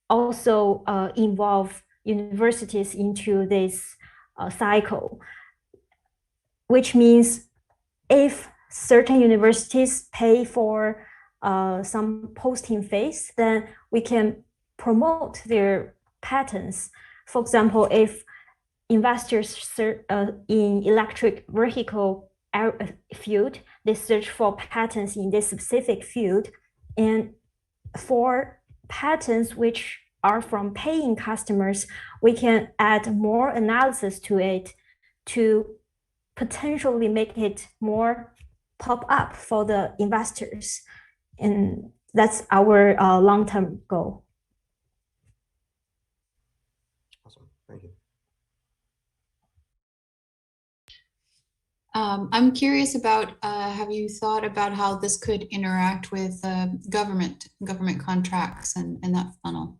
also involve universities into this cycle, which means if certain universities pay for some posting fees, then we can promote their patents. For example, if investors in electric vehicle field, they search for patents in this specific field, and for patents which are from paying customers, we can add more analysis to it to potentially make it more pop up for the investors. And that's our long-term goal. Awesome, thank you. I'm curious about, have you thought about how this could interact with government contracts and that funnel?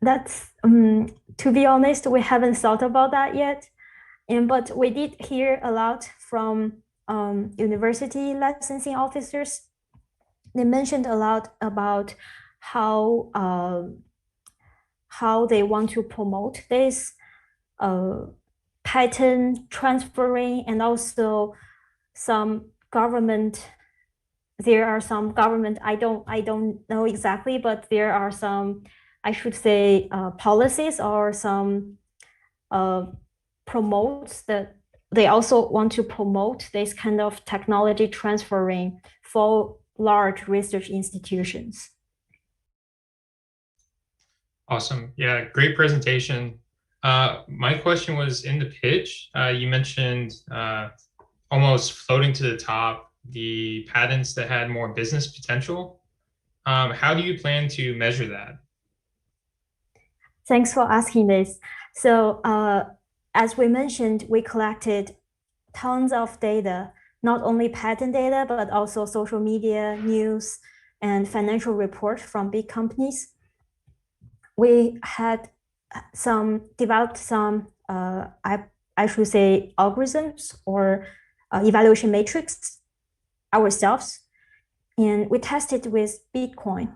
That's to be honest, we haven't thought about that yet, but we did hear a lot from university licensing officers. They mentioned a lot about how they want to promote this patent transferring, and also some government. There are some government, I don't know exactly, but there are some, I should say, policies or some promotes that they also want to promote this kind of technology transferring for large research institutions. Awesome. Yeah, great presentation. My question was, in the pitch, you mentioned almost floating to the top the patents that had more business potential. How do you plan to measure that? Thanks for asking this. So as we mentioned, we collected tons of data, not only patent data, but also social media, news, and financial reports from big companies. We had developed some, I should say, algorithms or evaluation matrix ourselves, and we tested with Bitcoin.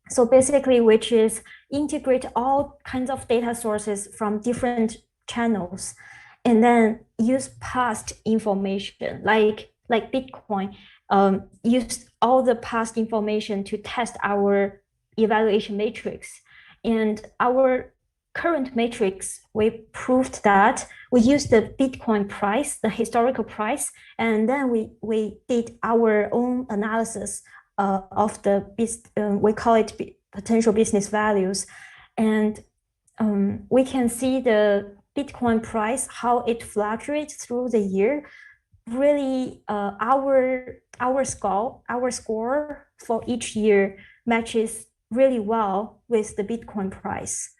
So basically, which is integrate all kinds of data sources from different channels, and then use past information like Bitcoin, use all the past information to test our evaluation matrix. And our current matrix, we proved that we used the Bitcoin price, the historical price, and then we did our own analysis of the, we call it potential business values. And we can see the Bitcoin price, how it fluctuates through the year. Really, our score for each year matches really well with the Bitcoin price.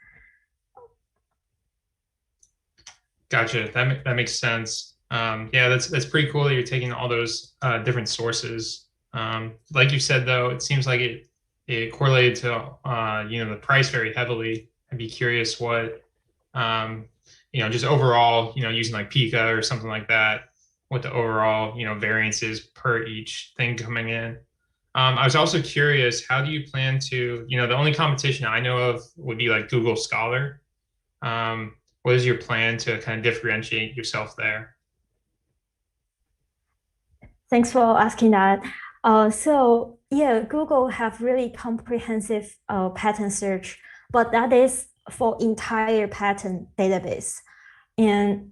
Gotcha. That makes sense. Yeah, that's pretty cool that you're taking all those different sources. Like you said, though, it seems like it correlated to the price very heavily. I'd be curious what just overall, using like Pika or something like that, what the overall variance is per each thing coming in. I was also curious, how do you plan to, the only competition I know of would be like Google Scholar. What is your plan to kind of differentiate yourself there? Thanks for asking that. So yeah, Google have really comprehensive pattern search, but that is for entire pattern database. And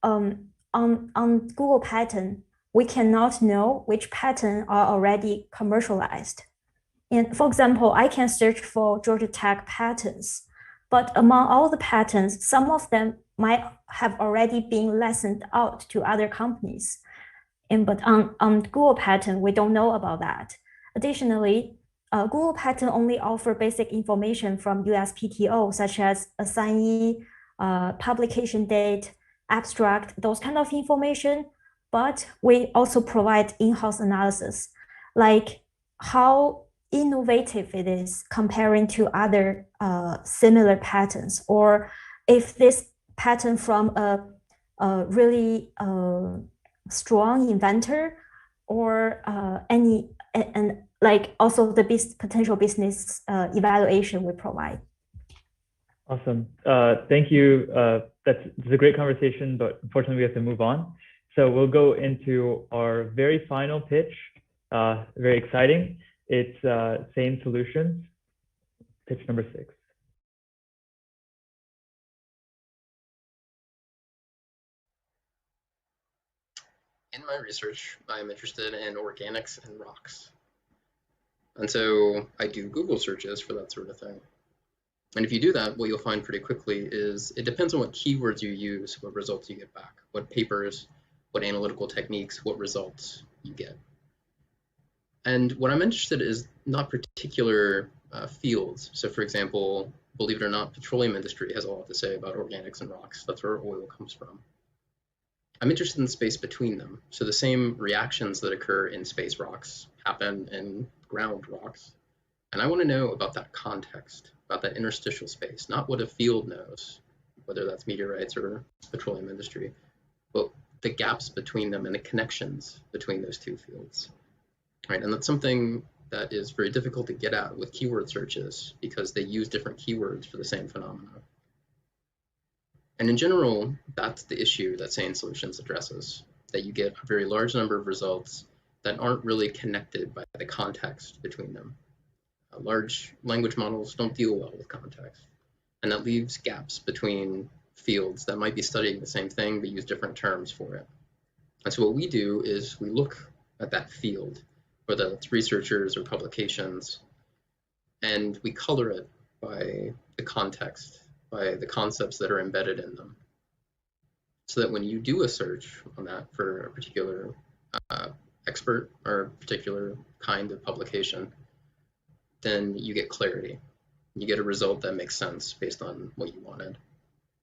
on Google pattern, we cannot know which pattern are already commercialized. And for example, I can search for Georgia Tech patterns, but among all the patterns, some of them might have already been licensed out to other companies. But on Google pattern, we don't know about that. Additionally, Google pattern only offer basic information from USPTO, such as assignee, publication date, abstract, those kind of information. But we also provide in-house analysis, like how innovative it is comparing to other similar patterns, or if this pattern from a really strong inventor, or and like also the potential business evaluation we provide. Awesome. Thank you. That's a great conversation, but unfortunately we have to move on. So we'll go into our very final pitch. Very exciting. It's Sane Solutions, pitch number 6. In my research, I'm interested in organics and rocks. And so I do Google searches for that sort of thing. And if you do that, what you'll find pretty quickly is it depends on what keywords you use, what results you get back, what papers, what analytical techniques, what results you get. And what I'm interested in is not particular fields. So for example, believe it or not, petroleum industry has a lot to say about organics and rocks. That's where oil comes from. I'm interested in the space between them. So the same reactions that occur in space rocks happen in ground rocks. And I want to know about that context, about that interstitial space, not what a field knows, whether that's meteorites or petroleum industry, but the gaps between them and the connections between those two fields. Right? And that's something that is very difficult to get at with keyword searches because they use different keywords for the same phenomena. And in general, that's the issue that Sane Solutions addresses, that you get a very large number of results that aren't really connected by the context between them. Large language models don't deal well with context, and that leaves gaps between fields that might be studying the same thing but use different terms for it. And so what we do is we look at that field, whether it's researchers or publications, and we color it by the context, by the concepts that are embedded in them, so that when you do a search on that for a particular expert or a particular kind of publication, then you get clarity. You get a result that makes sense based on what you wanted,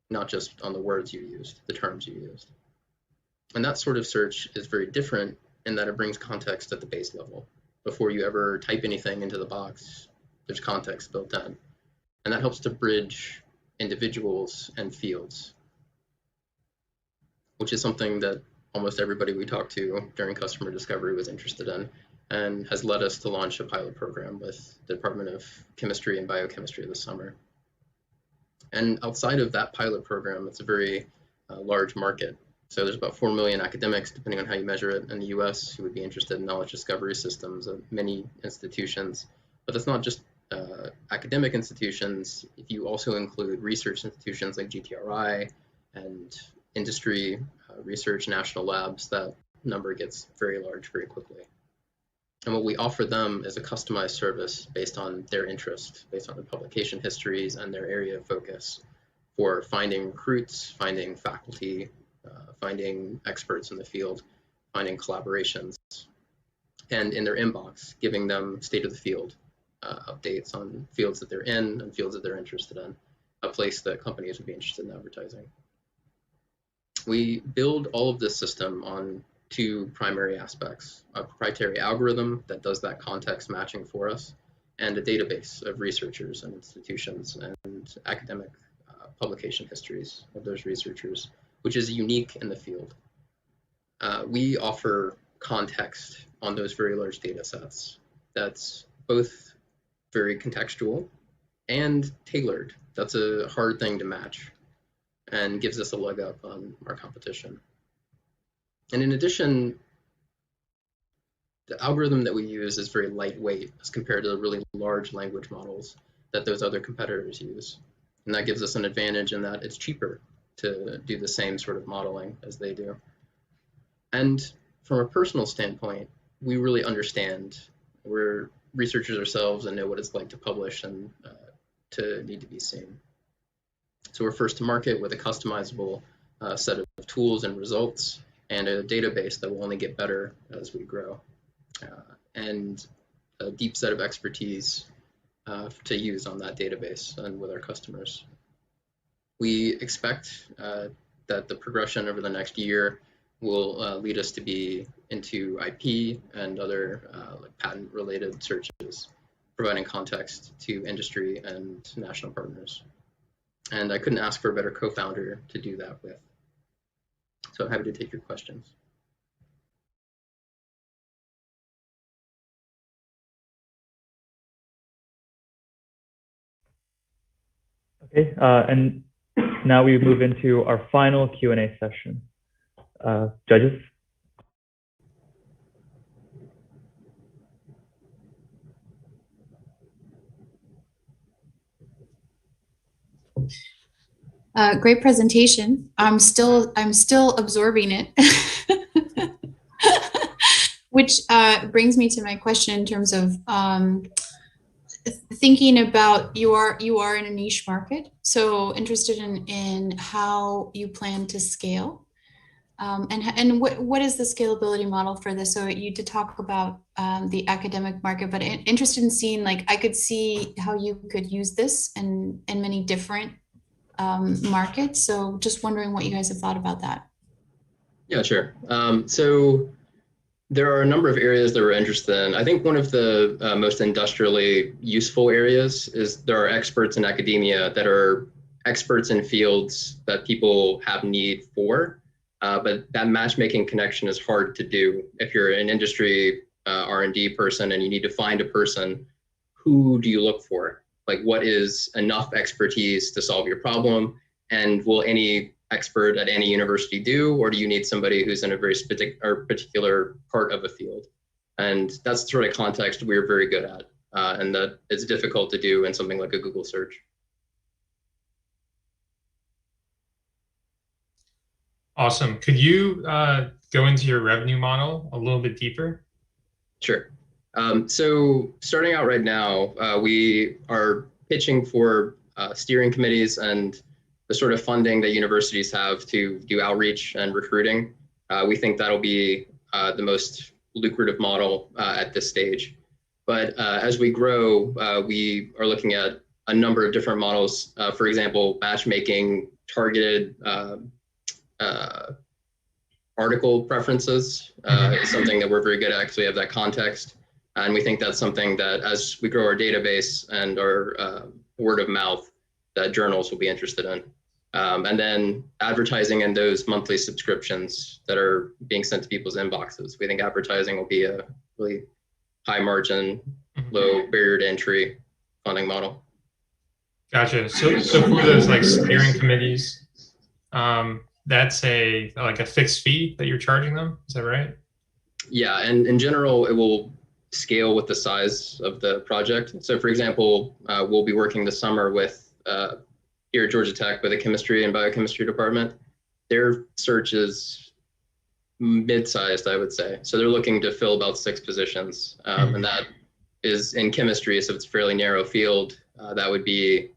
not just on the words you used, the terms you used. And that sort of search is very different in that it brings context at the base level. Before you ever type anything into the box, there's context built in. And that helps to bridge individuals and fields, which is something that almost everybody we talked to during customer discovery was interested in, and has led us to launch a pilot program with the Department of Chemistry and Biochemistry this summer. And outside of that pilot program, it's a very large market. So there's about 4 million academics, depending on how you measure it, in the US who would be interested in knowledge discovery systems of many institutions. But that's not just academic institutions. If you also include research institutions like GTRI and industry, research, national labs, that number gets very large very quickly. And what we offer them is a customized service based on their interest, based on their publication histories and their area of focus for finding recruits, finding faculty, finding experts in the field, finding collaborations, and in their inbox, giving them state of the field updates on fields that they're in and fields that they're interested in, a place that companies would be interested in advertising. We build all of this system on 2 primary aspects: a proprietary algorithm that does that context matching for us, and a database of researchers and institutions and academic publication histories of those researchers, which is unique in the field. We offer context on those very large data sets that's both very contextual and tailored. That's a hard thing to match and gives us a leg up on our competition. And in addition, the algorithm that we use is very lightweight as compared to the really large language models that those other competitors use. And that gives us an advantage in that it's cheaper to do the same sort of modeling as they do. And from a personal standpoint, we really understand. We're researchers ourselves and know what it's like to publish and to need to be seen. So we're first to market with a customizable set of tools and results, and a database that will only get better as we grow, and a deep set of expertise to use on that database and with our customers. We expect that the progression over the next year will lead us to be into IP and other like patent-related searches, providing context to industry and national partners. And I couldn't ask for a better co-founder to do that with. So I'm happy to take your questions. Okay, and now we move into our final Q&A session. Judges? Great presentation. I'm still absorbing it, which brings me to my question in terms of thinking about you are in a niche market, so interested in how you plan to scale, and what is the scalability model for this? So you did talk about the academic market, but interested in seeing, like, I could see how you could use this in many different markets. So just wondering what you guys have thought about that. Yeah, sure. So there are a number of areas that we're interested in. I think one of the most industrially useful areas is there are experts in academia that are experts in fields that people have need for, but that matchmaking connection is hard to do. If you're an industry R&D person and you need to find a person, who do you look for? Like, what is enough expertise to solve your problem? And will any expert at any university do, or do you need somebody who's in a very particular part of a field? And that's the sort of context we're very good at, and that it's difficult to do in something like a Google search. Awesome. Could you go into your revenue model a little bit deeper? Sure. So starting out right now, we are pitching for steering committees and the sort of funding that universities have to do outreach and recruiting. We think that'll be the most lucrative model at this stage. But as we grow, we are looking at a number of different models. For example, matchmaking targeted article preferences is something that we're very good at because we have that context. And we think that's something that, as we grow our database and our word of mouth, that journals will be interested in. And then advertising in those monthly subscriptions that are being sent to people's inboxes. We think advertising will be a really high margin, low barrier to entry funding model. Gotcha. So for those like steering committees, that's like a fixed fee that you're charging them. Is that right? Yeah, and in general, it will scale with the size of the project. So for example, we'll be working this summer with here at Georgia Tech with a chemistry and biochemistry department. Their search is mid-sized, I would say. So they're looking to fill about 6 positions, and that is in chemistry, so it's a fairly narrow field. That would be,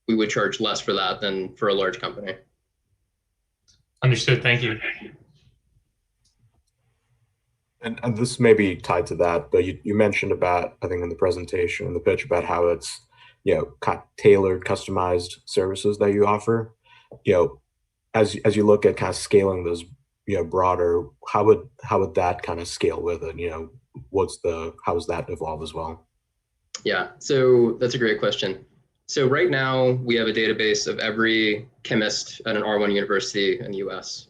we would charge less for that than for a large company. Understood. Thank you. And this may be tied to that, but you mentioned about, I think in the presentation, in the pitch, about how it's, tailored, customized services that you offer. As you look at kind of scaling those, broader, how would that kind of scale with it? How does that evolve as well? Yeah, so that's a great question. So right now we have a database of every chemist at an R1 university in the US.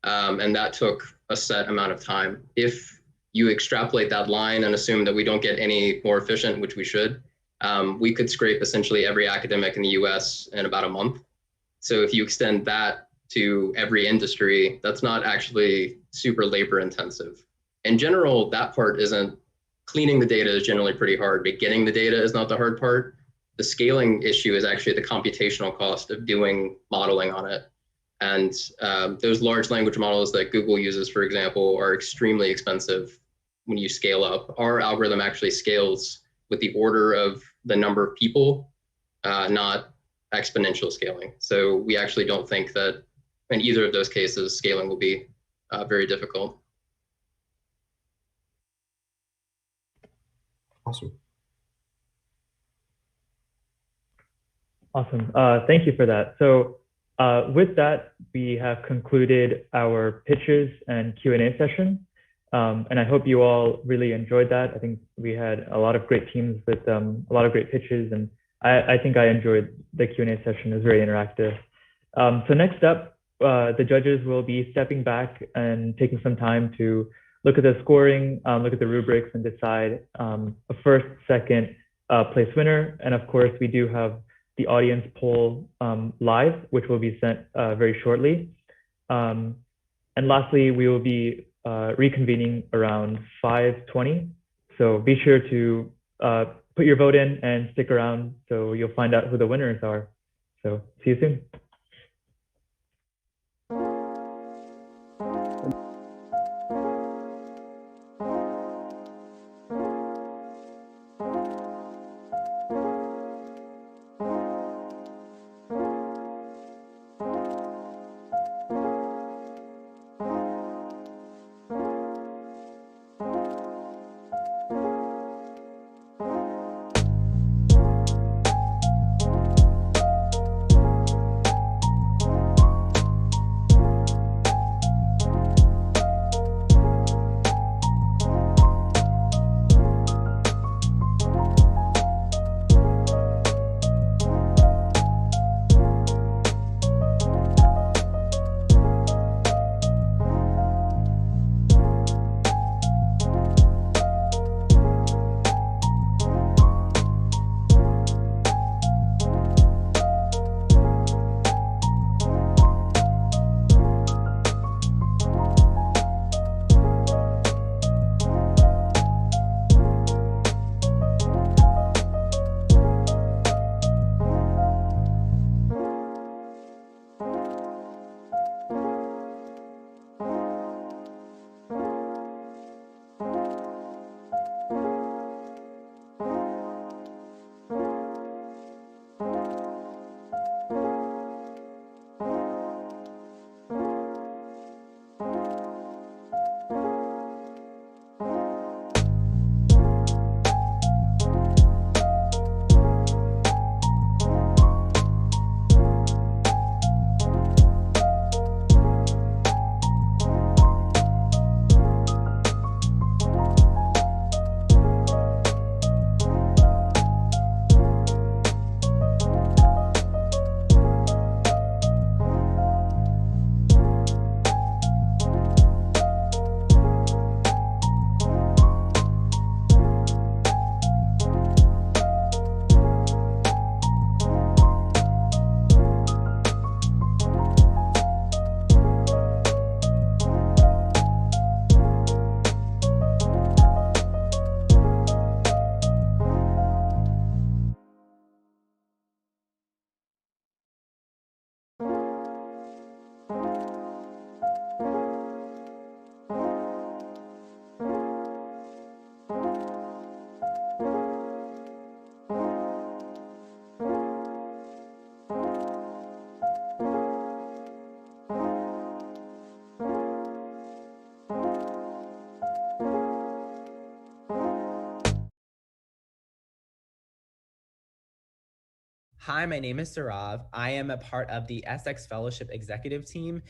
And that took a set amount of time. If you extrapolate that line and assume that we don't get any more efficient, which we should, we could scrape essentially every academic in the US in about a month. So if you extend that to every industry, that's not actually super labor intensive. In general, that part isn't, cleaning the data is generally pretty hard, but getting the data is not the hard part. The scaling issue is actually the computational cost of doing modeling on it. And those large language models that Google uses, for example, are extremely expensive when you scale up. Our algorithm actually scales with the order of the number of people, not exponential scaling. So we actually don't think that in either of those cases, scaling will be very difficult. Awesome. Awesome. Thank you for that. So with that, we have concluded our pitches and Q&A session. And I hope you all really enjoyed that. I think we had a lot of great teams with a lot of great pitches, and I think I enjoyed the Q&A session. It was very interactive. So next up, the judges will be stepping back and taking some time to look at the scoring, look at the rubrics, and decide a first, second place winner. And of course, we do have the audience poll live, which will be sent very shortly. And lastly, we will be reconvening around 5:20. So be sure to put your vote in and stick around so you'll find out who the winners are. So see you soon. Hi, my name is Sarav. I am a part of the SX Fellowship Executive Team.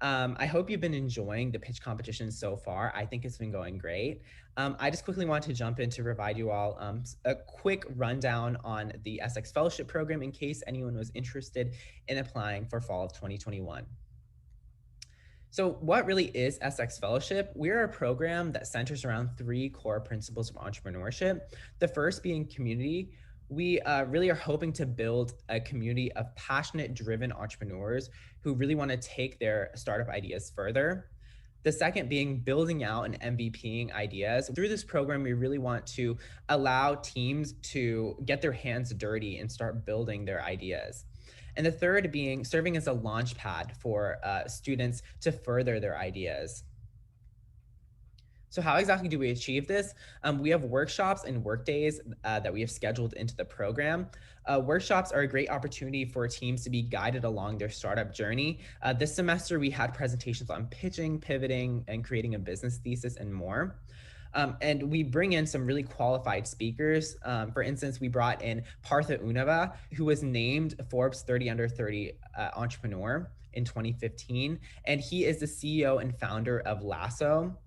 I hope you've been enjoying the pitch competition so far. I think it's been going great. I just quickly want to jump in to provide you all a quick rundown on the SX Fellowship Program in case anyone was interested in applying for fall of 2021. So what really is SX Fellowship? We're a program that centers around 3 core principles of entrepreneurship. The first being community. We really are hoping to build a community of passionate, driven entrepreneurs who really want to take their startup ideas further. The second being building out and MVPing ideas. Through this program, we really want to allow teams to get their hands dirty and start building their ideas. And the third being serving as a launch pad for students to further their ideas. So how exactly do we achieve this? We have workshops and work days that we have scheduled into the program. Workshops are a great opportunity for teams to be guided along their startup journey. This semester, we had presentations on pitching, pivoting, and creating a business thesis and more. And we bring in some really qualified speakers. For instance, we brought in Partha Unava, who was named Forbes 30 Under 30 entrepreneur in 2015. And he is the CEO and founder of Lasso.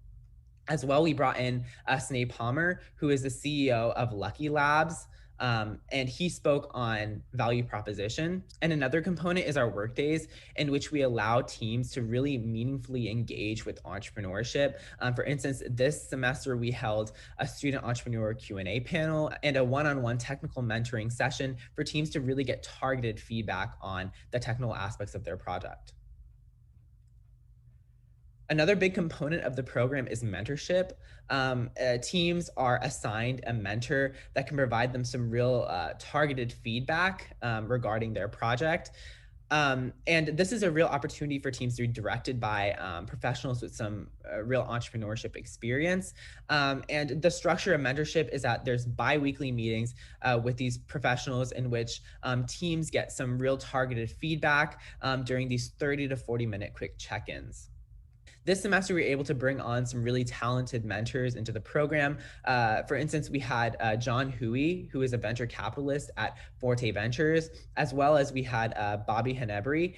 As well, we brought in Sinead Palmer, who is the CEO of Lucky Labs, and he spoke on value proposition. And another component is our work days, in which we allow teams to really meaningfully engage with entrepreneurship. For instance, this semester we held a student entrepreneur Q&A panel and a one-on-one technical mentoring session for teams to really get targeted feedback on the technical aspects of their project. Another big component of the program is mentorship. Teams are assigned a mentor that can provide them some real targeted feedback regarding their project. And this is a real opportunity for teams to be directed by professionals with some real entrepreneurship experience. And the structure of mentorship is that there's bi-weekly meetings with these professionals in which teams get some real targeted feedback during these 30 to 40-minute quick check-ins. This semester, we were able to bring on some really talented mentors into the program. For instance, we had John Huey, who is a venture capitalist at Forte Ventures, as well as we had Bobby Henebry,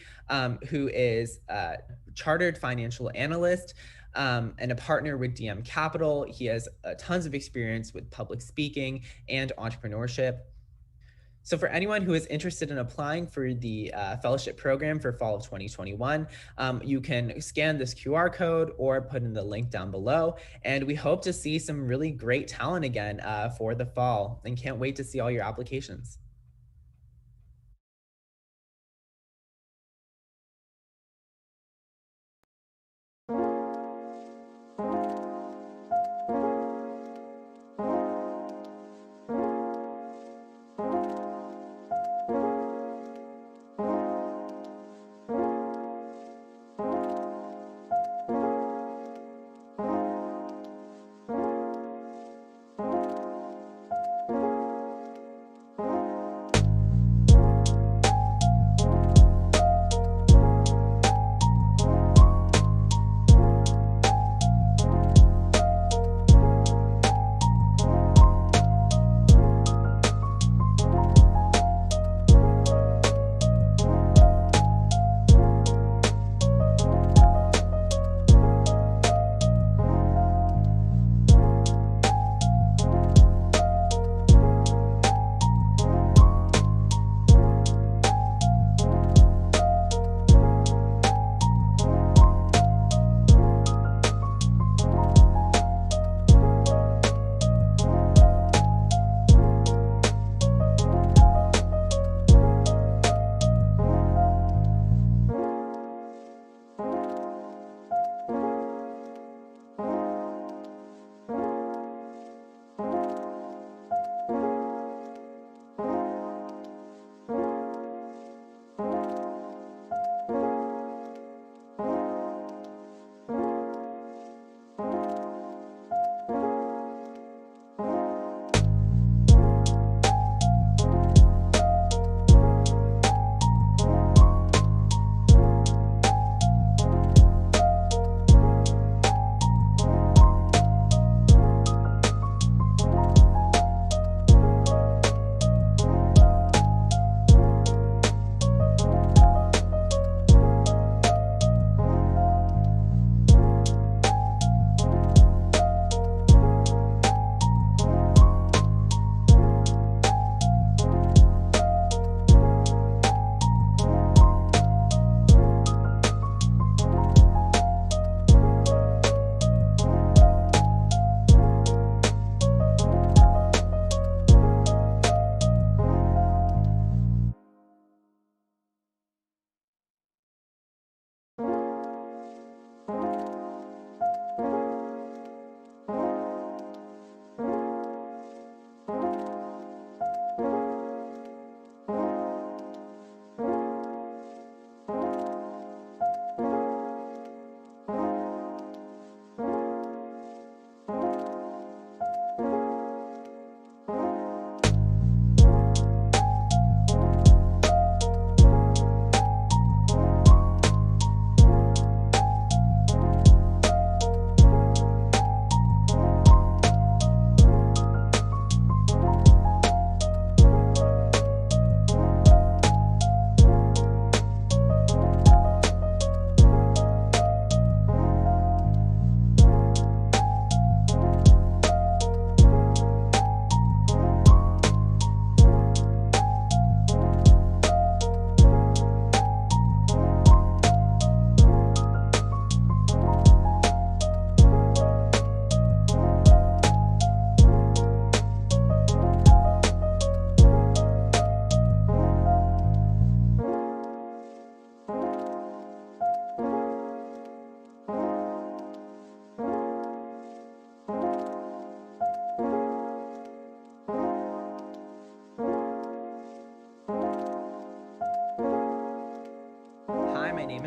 who is a chartered financial analyst and a partner with DM Capital. He has tons of experience with public speaking and entrepreneurship. So for anyone who is interested in applying for the fellowship program for fall of 2021, you can scan this QR code or put in the link down below. And we hope to see some really great talent again for the fall, and can't wait to see all your applications.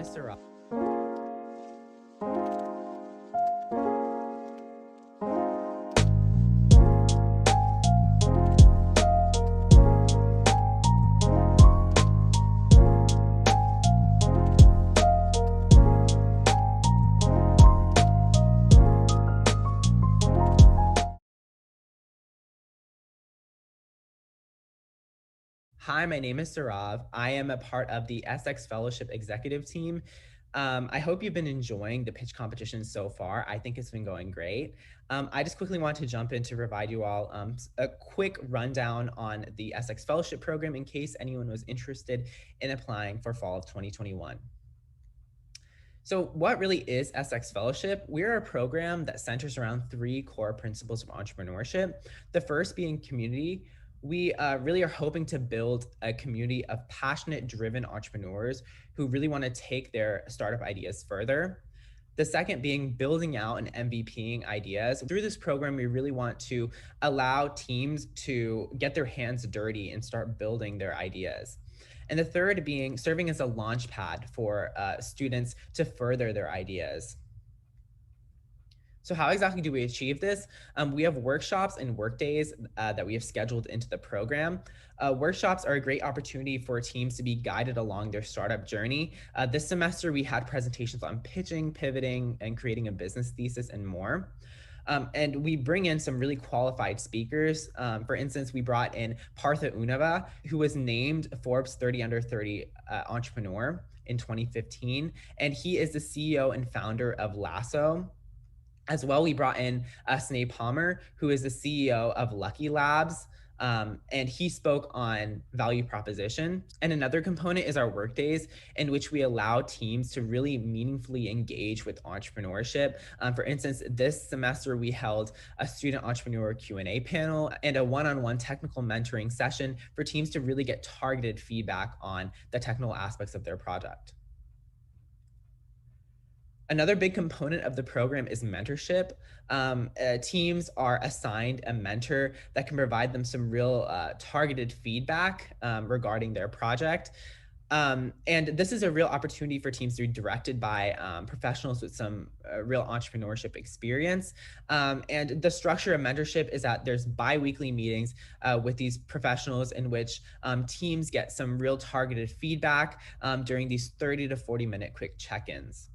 is Sarah. Hi, my name is Sarav. I am a part of the SX Fellowship Executive Team. I hope you've been enjoying the pitch competition so far. I think it's been going great. I just quickly want to jump in to provide you all a quick rundown on the SX Fellowship Program in case anyone was interested in applying for fall of 2021. So what really is SX Fellowship? We're a program that centers around 3 core principles of entrepreneurship. The first being community. We really are hoping to build a community of passionate, driven entrepreneurs who really want to take their startup ideas further. The second being building out and MVPing ideas. Through this program, we really want to allow teams to get their hands dirty and start building their ideas. And the third being serving as a launch pad for students to further their ideas. So how exactly do we achieve this? We have workshops and work days that we have scheduled into the program. Workshops are a great opportunity for teams to be guided along their startup journey. This semester, we had presentations on pitching, pivoting, and creating a business thesis and more. And we bring in some really qualified speakers. For instance, we brought in Partha Unava, who was named Forbes 30 Under 30 Entrepreneur in 2015. And he is the CEO and founder of Lasso. As well, we brought in Sneh Palmer, who is the CEO of Lucky Labs, and he spoke on value proposition. And another component is our work days, in which we allow teams to really meaningfully engage with entrepreneurship. For instance, this semester we held a student entrepreneur Q&A panel and a one-on-one technical mentoring session for teams to really get targeted feedback on the technical aspects of their project. Another big component of the program is mentorship. Teams are assigned a mentor that can provide them some real targeted feedback regarding their project. And this is a real opportunity for teams to be directed by professionals with some real entrepreneurship experience. And the structure of mentorship is that there's bi-weekly meetings with these professionals in which teams get some real targeted feedback during these 30 to 40-minute quick check-ins.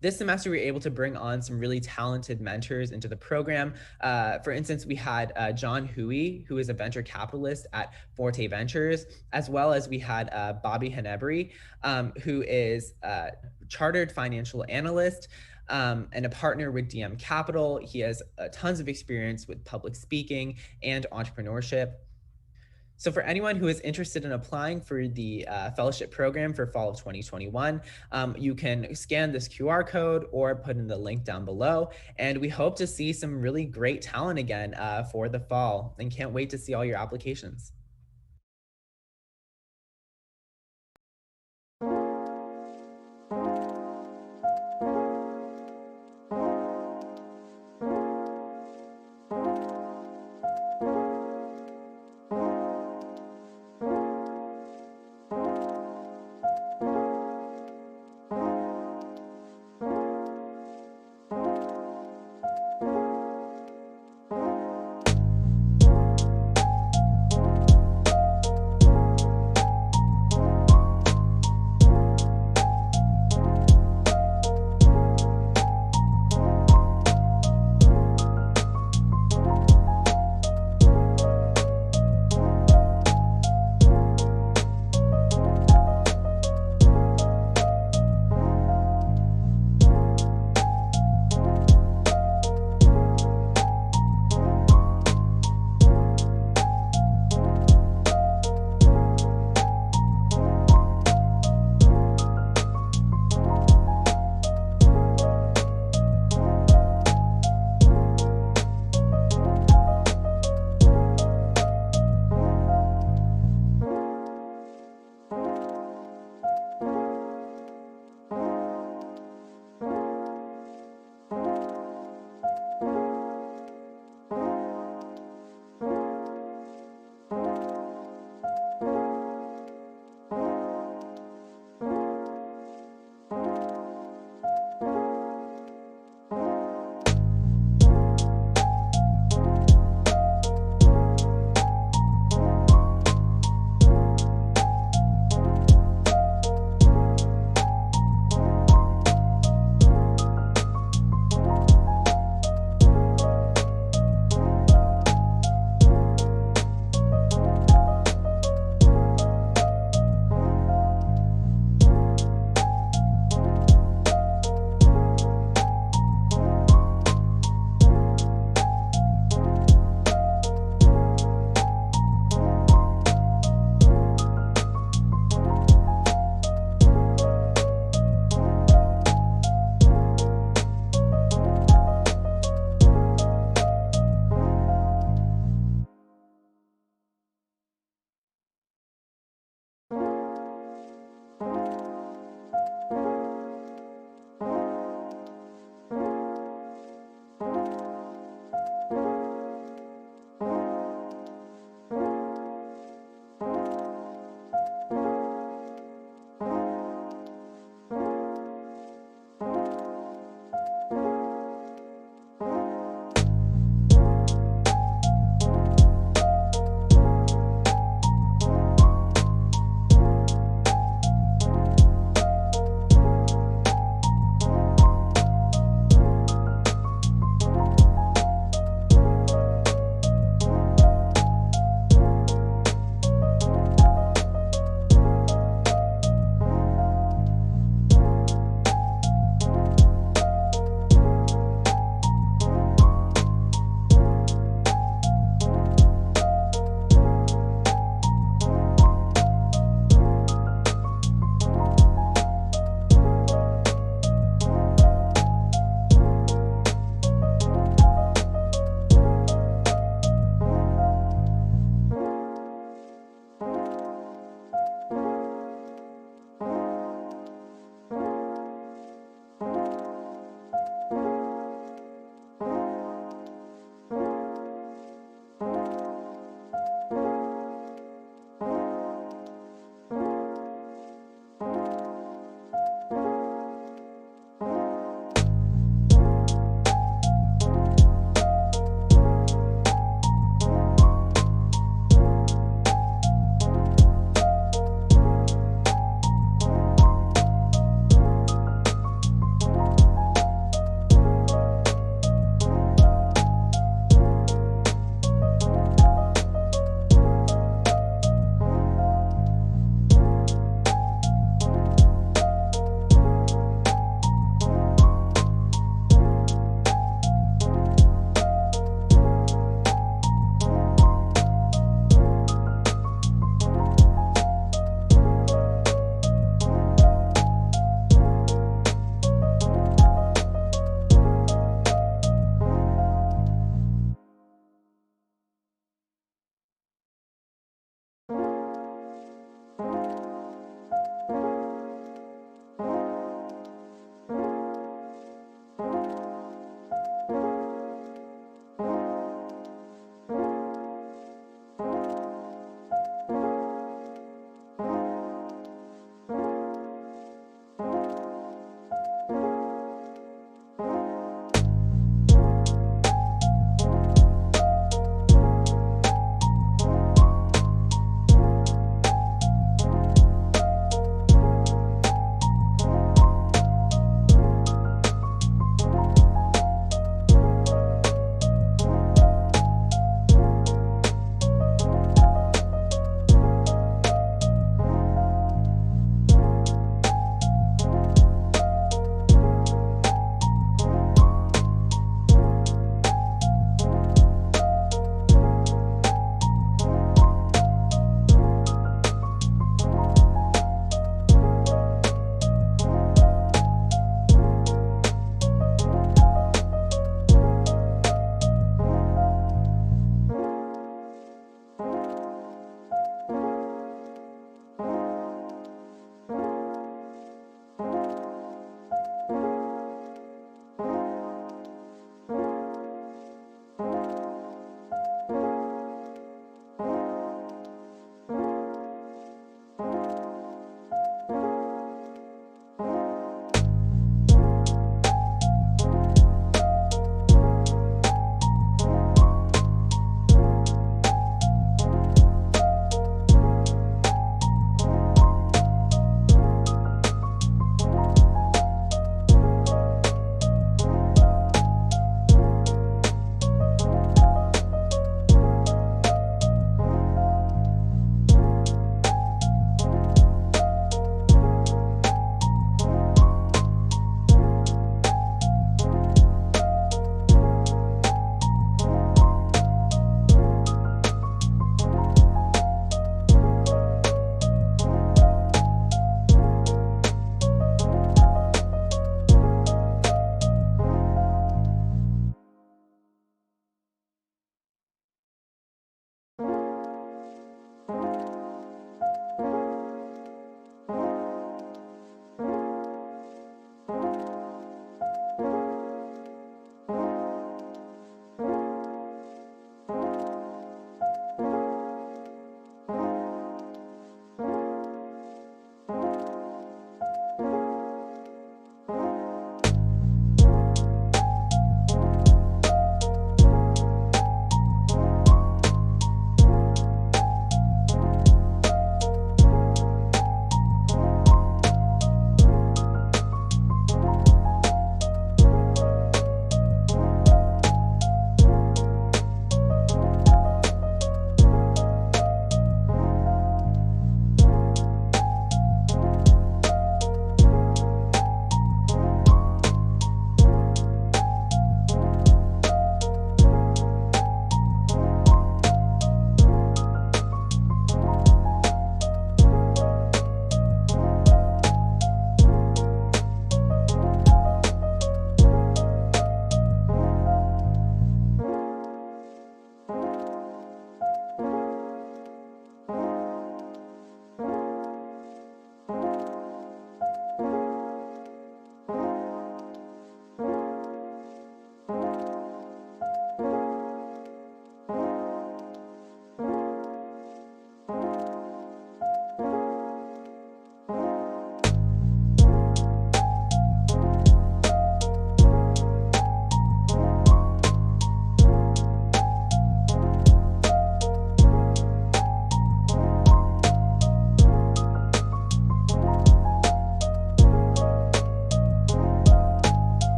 This semester, we were able to bring on some really talented mentors into the program. For instance, we had John Huey, who is a venture capitalist at Forte Ventures, as well as we had Bobby Henebry, who is a chartered financial analyst and a partner with DM Capital. He has tons of experience with public speaking and entrepreneurship. So for anyone who is interested in applying for the fellowship program for fall of 2021, you can scan this QR code or put in the link down below. And we hope to see some really great talent again for the fall, and can't wait to see all your applications.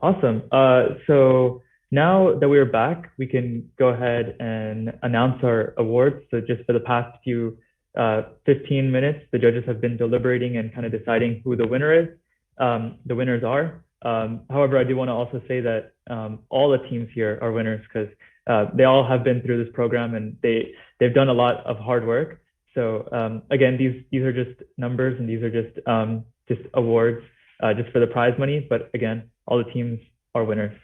Awesome. So now that we're back, we can go ahead and announce our awards. So just for the past few 15 minutes, the judges have been deliberating and kind of deciding who the winner is. The winners are. However, I do want to also say that all the teams here are winners because they all have been through this program and they've done a lot of hard work. So again, these are just numbers and these are just awards just for the prize money. But again, all the teams are winners.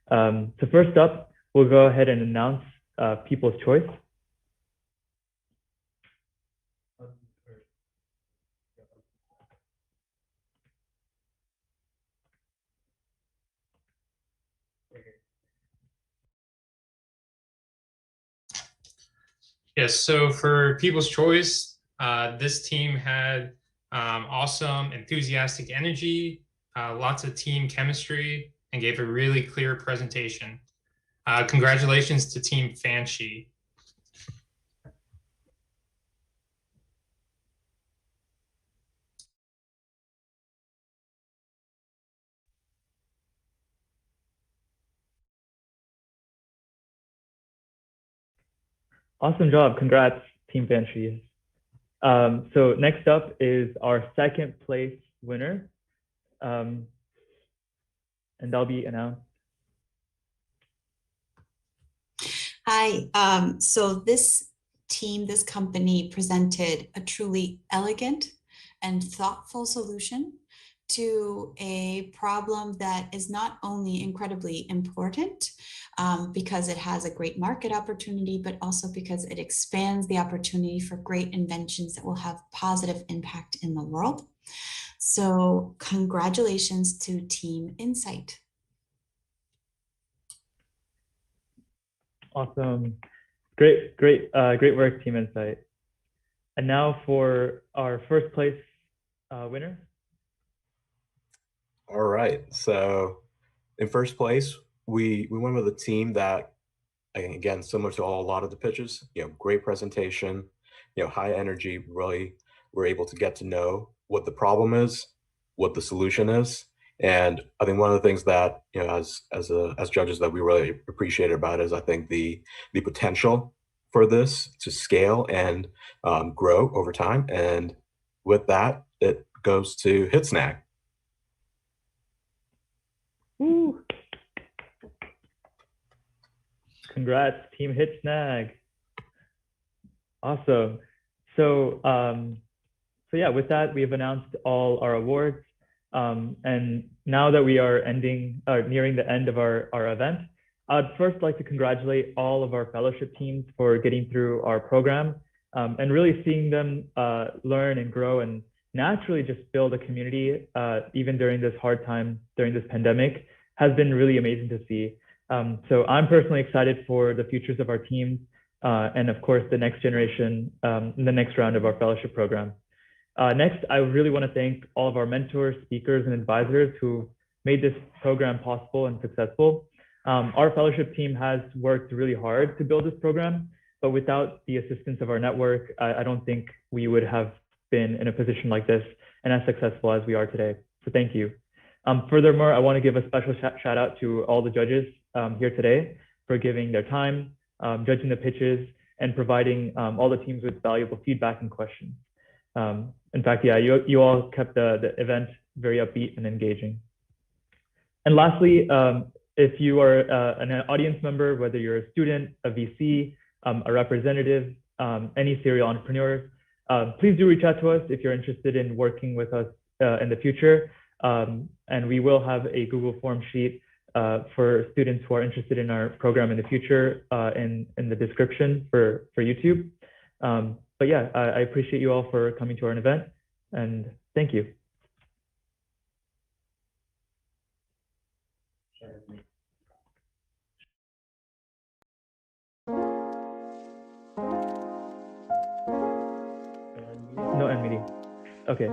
So first up, we'll go ahead and announce People's Choice. Yes, so for People's Choice, this team had awesome, enthusiastic energy, lots of team chemistry, and gave a really clear presentation. Congratulations to Team Fanshi. Awesome job. Congrats, Team Banshee. So next up is our second place winner. And that'll be announced. Hi. So this team, this company presented a truly elegant and thoughtful solution to a problem that is not only incredibly important because it has a great market opportunity, but also because it expands the opportunity for great inventions that will have positive impact in the world. So congratulations to Team Insight. Awesome. Great work, Team Insight. And now for our first place winner. All right. So in first place, we went with a team that, again, similar to a lot of the pitches, great presentation, high energy, really were able to get to know what the problem is, what the solution is. And I think one of the things that, as judges that we really appreciated about is I think the potential for this to scale and grow over time. And with that, it goes to HitSnag. Woo. Congrats, Team HitSnag. Awesome. So yeah, with that, we have announced all our awards. And now that we are nearing the end of our event, I'd first like to congratulate all of our fellowship teams for getting through our program and really seeing them learn and grow and naturally just build a community even during this hard time, during this pandemic, has been really amazing to see. So I'm personally excited for the futures of our teams and of course the next generation, in the next round of our fellowship program. Next, I really want to thank all of our mentors, speakers, and advisors who made this program possible and successful. Our fellowship team has worked really hard to build this program, but without the assistance of our network, I don't think we would have been in a position like this and as successful as we are today. So thank you. Furthermore, I want to give a special shout out to all the judges here today for giving their time, judging the pitches, and providing all the teams with valuable feedback and questions. In fact, yeah, you all kept the event very upbeat and engaging. And lastly, if you are an audience member, whether you're a student, a VC, a representative, any serial entrepreneurs, please do reach out to us if you're interested in working with us in the future. And we will have a Google form sheet for students who are interested in our program in the future in the description for YouTube. But yeah, I appreciate you all for coming to our event, and thank you. No end meeting. Okay.